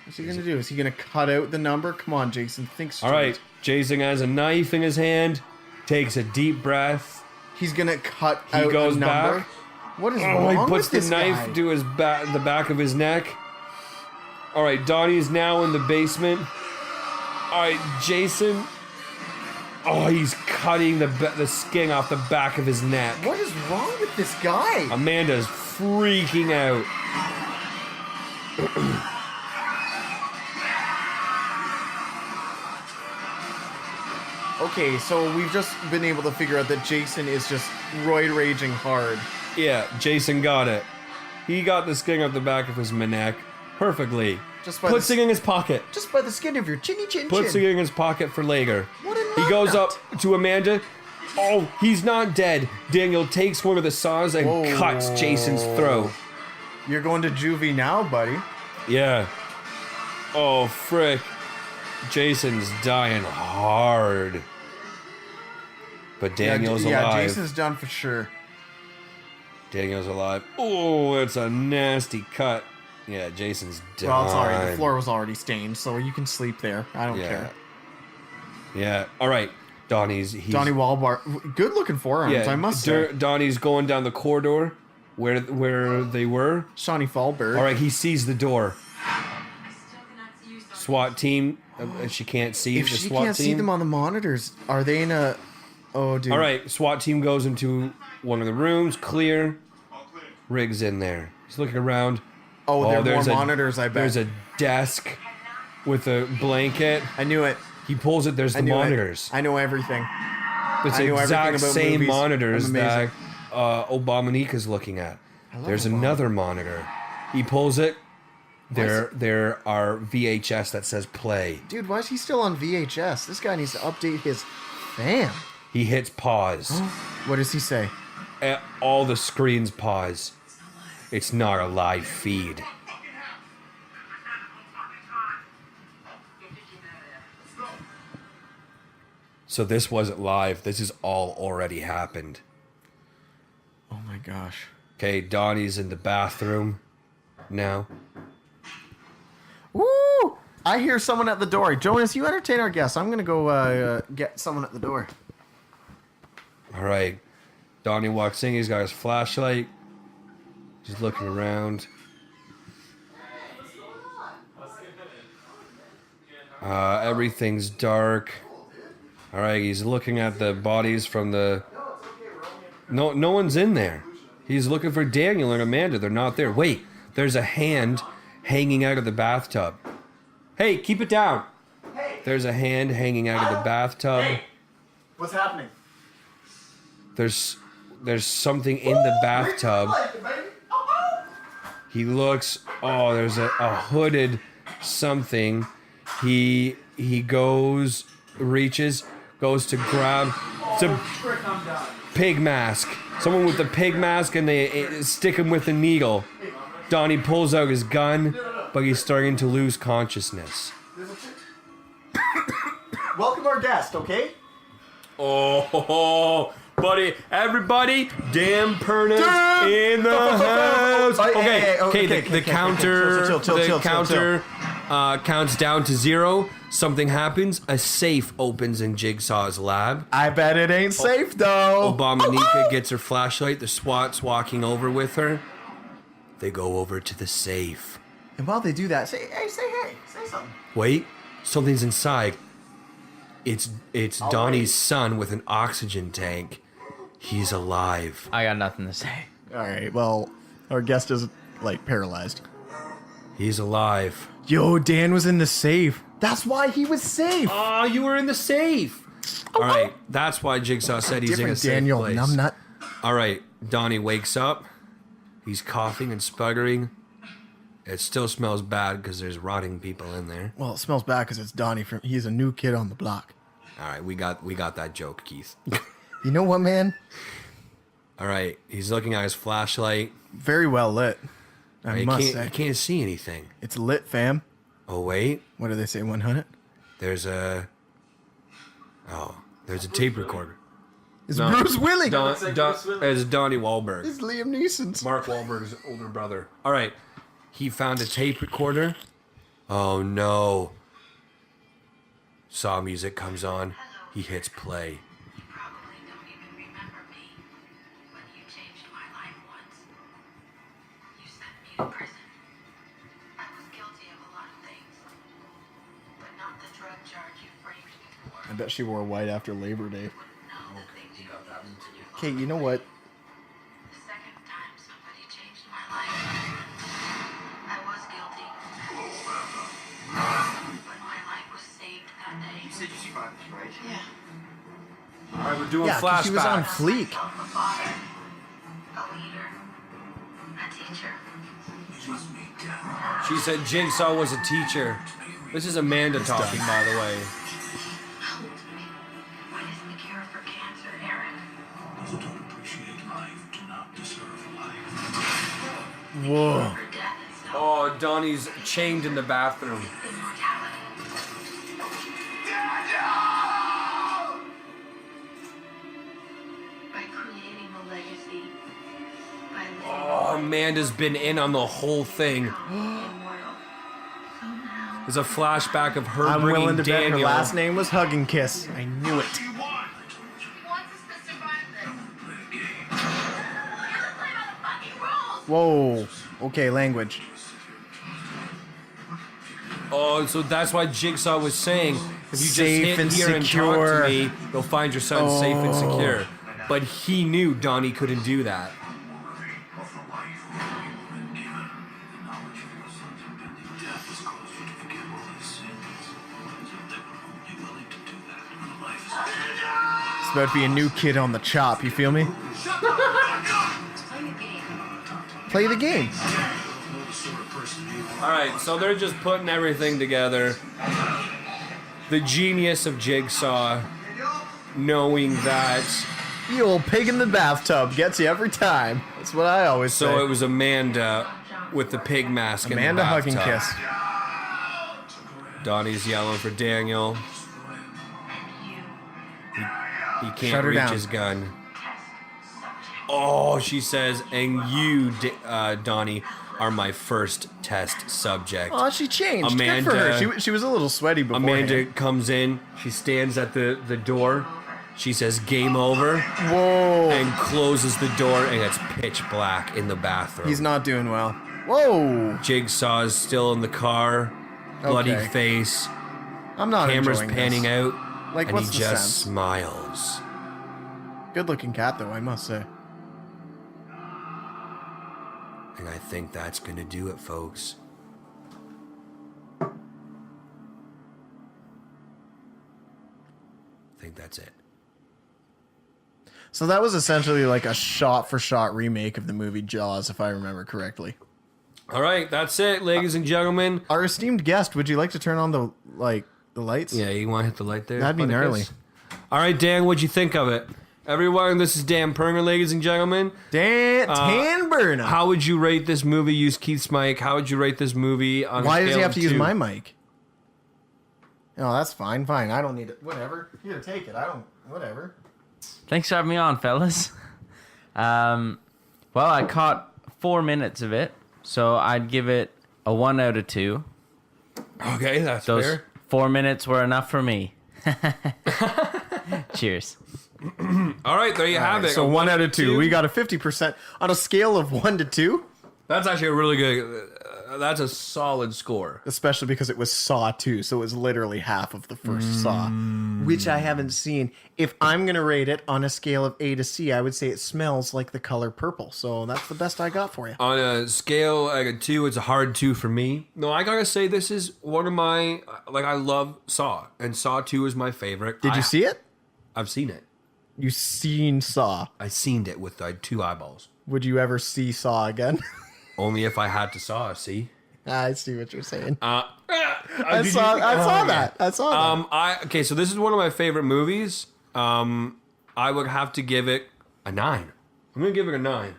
What's he gonna do? Is he gonna cut out the number? Come on, Jason, think straight. All right, Jason has a knife in his hand, takes a deep breath. He's gonna cut He out goes a number. back. What is Oh, wrong he puts with the this knife guy? to his the back of his neck. All right, Donnie is now in the basement. All right, Jason. Oh, he's cutting the skin off the back of his neck. What is wrong with this guy? Amanda's freaking out. Okay, so we've just been able to figure out that Jason is just roid raging hard. Yeah, Jason got it. He got the skin off the back of his neck perfectly. Just by Puts the it in his pocket. Just by the skin of your chinny chin Puts it chin. in his pocket for later. What a He goes nut. up to Amanda. Oh, he's not dead. Daniel takes one of the saws and Whoa. cuts Jason's throat. You're going to juvie now, buddy. Yeah. Oh, frick. Jason's dying hard. But Daniel's yeah, alive. Jason's done for sure. Daniel's alive. Oh, it's a nasty cut. Yeah, Jason's done. Well, it's already, the floor was already stained, so you can sleep there. I don't care. Yeah. All right. Donnie Wahlberg, good looking forearms, I must say. Donnie's going down the corridor where they were. Shawnee Wahlberg. All right, he sees the door. I still cannot see you, Sergeant. SWAT team. She can't see If the she SWAT can't team. see them on the monitors, are they in a... Oh, dude. All right, SWAT team goes into one of the rooms. Clear. Riggs in there. He's looking around. Oh, there are there's more monitors, I bet. There's a desk with a blanket. I knew it. He pulls it. There's the monitors. I know everything. It's I the know everything exact about same movies. monitors I'm that amazing. Obamanika's looking at. There's Obama. another monitor. He pulls it. There are VHS that says play. Dude, why is he still on VHS? This guy needs to update his fam. He hits pause. What does he say? All the screens pause. It's not a live feed. So this wasn't live. This is all already happened. Oh my gosh. Okay, Donnie's in the bathroom now. Woo! I hear someone at the door. Jonas, you entertain our guests. I'm going to go get someone at the door. All right. Donnie walks in. He's got his flashlight. He's looking around. Everything's dark. All right. He's looking at the bodies from the... No one's in there. He's looking for Daniel and Amanda. They're not there. Wait. There's a hand hanging out of the bathtub. Hey, keep it down. Hey. There's a hand hanging out of the bathtub. Hey. What's happening? There's something in the bathtub. He looks. Oh, there's a hooded something. He goes to grab. It's a pig mask. Someone with a pig mask, and they stick him with a needle. Donnie pulls out his gun, but he's starting to lose consciousness. Welcome our guest, okay? Oh, buddy, everybody, Dan Pernas in the house. Okay, the counter counts down to 0. Something happens. A safe opens in Jigsaw's lab. I bet it ain't safe, though. Obamaneka gets her flashlight. The SWAT's walking over with her. They go over to the safe. And while they do that, say something. Wait, something's inside. It's Donnie's son with an oxygen tank. He's alive. I got nothing to say. All right, well, our guest is, like, paralyzed. He's alive. Yo, Dan was in the safe. That's why he was safe. Oh, you were in the safe. All right, that's why Jigsaw said he's in a safe Daniel, place. numbnut. All right, Donnie wakes up. He's coughing and sputtering. It still smells bad because there's rotting people in there. Well, it smells bad because it's Donnie. He's a new kid on the block. All right, we got that joke, Keith. You know what, man? All right, he's looking at his flashlight. Very well lit. I must say. You can't see anything. It's lit, fam. Oh, wait. What do they say, 100? There's a tape recorder. It's Bruce Willis. It's Donnie Wahlberg. It's Liam Neeson's. Mark Wahlberg's older brother. All right. He found a tape recorder. Oh, no. Saw music comes on. He hits play. You probably don't even remember me, but you changed my life once. You sent me to prison. I was guilty of a lot of things, but not the drug charge you framed me for. I bet she wore white after Labor Day. Wouldn't know the things you used to do. Okay, you know what? The second time somebody changed my life, I was guilty. But my life was saved that day. You said you survived this, right? Yeah. All right, we're doing Yeah, 'cause she was on fleek. A father, a leader, a teacher. Just me, Dad. She said Jigsaw was a teacher. This is Amanda talking, by the way. Helped me. What is the cure for cancer, Aaron? Those who don't appreciate life do not deserve life. Whoa. For death itself. Oh, Donnie's chained in the bathroom. Immortality. By creating a legacy, by Amanda's been in on the whole thing. There's a flashback of her I'm bringing willing to bet her Daniel. last name was Hug and Kiss. I knew it. Wants us to survive this. You have to play by the fucking rules. Whoa. Okay, language. Oh, so that's why Jigsaw was saying, if you just Safe hit and here secure. and talk to me, you'll find your son safe and secure. But he knew Donnie couldn't do that. Of the life you've been given, the knowledge of your son's impending death has caused you to forget all his sins. They were only willing to do that when life is It's about to be a new kid on the chop, you feel me? Play the game. Alright, so they're just putting everything together. The genius of Jigsaw, knowing that. The old pig in the bathtub gets you every time. That's what I always say. So it was Amanda with the pig mask Amanda in the Hug and bathtub. Kiss. Donnie's yelling for Daniel. He can't Shut her reach down. his gun. Oh, she says, and you, Donnie, are my first test subject. Oh, she changed. Good for her. She was a little sweaty before. Amanda comes in. She stands at the door. She says, game over, Whoa. and closes the door, and it's pitch black in the bathroom. He's not doing well. Whoa. Jigsaw's still in the car, bloody Okay. face, I'm not camera's enjoying panning this. out, Like, and what's he the just sense? smiles. Good looking cat, though, I must say. And I think that's going to do it, folks. I think that's it. So that was essentially like a shot-for-shot remake of the movie Jaws, if I remember correctly. All right, that's it, ladies and gentlemen. Our esteemed guest, would you like to turn on the lights? Yeah, you want to hit the light there? That'd be Buttercup? gnarly. All right, Dan, what'd you think of it? Everyone, this is Dan Pernger, ladies and gentlemen. Tan Burner. How would you rate this movie? Use Keith's mic. How would you rate this movie on Why a does scale he have of to use 2? my mic? No, that's fine. I don't need it. Whatever. Here, take it. Whatever. Thanks for having me on, fellas. Well, I caught 4 minutes of it, so I'd give it a 1 out of 2. Okay, that's Those fair. 4 minutes were enough for me. Cheers. All right, there you have it. So A 1 out of 2. We got a 50% on a scale of 1 to 2. That's actually a really good. That's a solid score. Especially because it was Saw 2, so it was literally half of the first Saw, which I haven't seen. If I'm going to rate it on a scale of A to C, I would say it smells like the color purple. So that's the best I got for you. On a scale like a 2, it's a hard 2 for me. No, I gotta say this is one of my I love Saw, and Saw 2 is my favorite. Did you see it? I've seen it. You seen Saw. I seen it with 2 eyeballs. Would you ever see Saw again? Only if I had to saw. See. I see what you're saying. I I saw that. I saw that. Okay, so this is one of my favorite movies. I would have to give it a 9. I'm gonna give it a 9.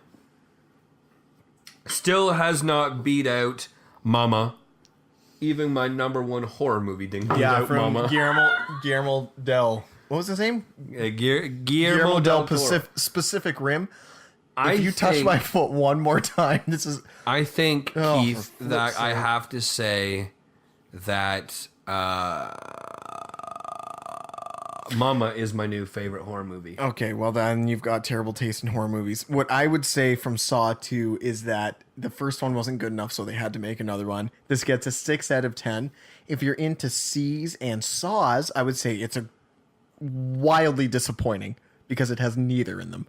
Still has not beat out Mama. Even my number 1 horror movie didn't beat Yeah, out from Mama. Guillermo del. What was his name? Guillermo del Toro. Pacific Rim. I If you touch think- my foot one more time, this is. I think, Oh, Keith, for that flip's I sake. have to say that Mama is my new favorite horror movie. Okay, well then you've got terrible taste in horror movies. What I would say from Saw 2 is that the first one wasn't good enough, so they had to make another one. This gets a 6 out of 10. If you're into C's and Saws, I would say it's a wildly disappointing because it has neither in them.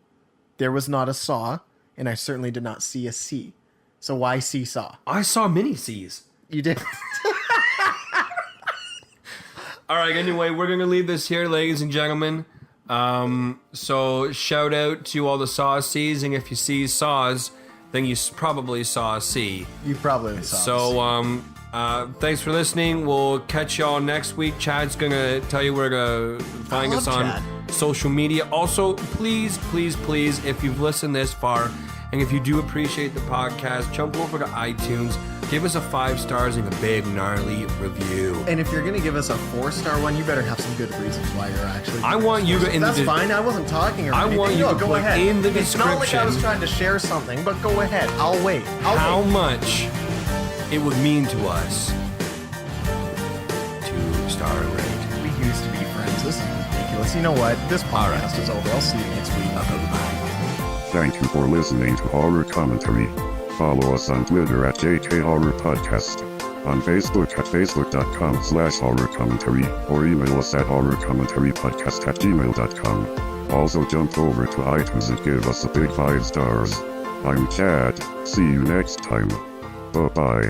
There was not a Saw, and I certainly did not see a C. So why see Saw? I saw mini C's. You did. All right, anyway, we're going to leave this here, ladies and gentlemen. So shout out to all the Saw C's, and if you see Saws, then you probably saw a C. You probably saw. So thanks for listening. We'll catch y'all next week. Chad's going to tell you where to find us love on Chad. social media. Also, please, if you've listened this far And if you do appreciate the podcast, jump over to iTunes, give us a 5 stars and a big gnarly review. And if you're gonna give us a 4-star one, you better have some good reasons why you're actually. I want you to. That's fine. I wasn't talking or I anything. want you No, to go put ahead. in the It's not like I was description trying to share something, but go ahead. I'll wait. how much it would mean to us to star rate. We used to be friends. This is ridiculous. You know what? This podcast is over. I'll see you next week. Thank you for listening to Horror Commentary. Follow us on Twitter at JK Horror Podcast, on Facebook at facebook.com/horror commentary, or email us at horrorcommentarypodcast@gmail.com. Also jump over to iTunes and give us a big 5 stars. I'm Chad. See you next time. Bye-bye.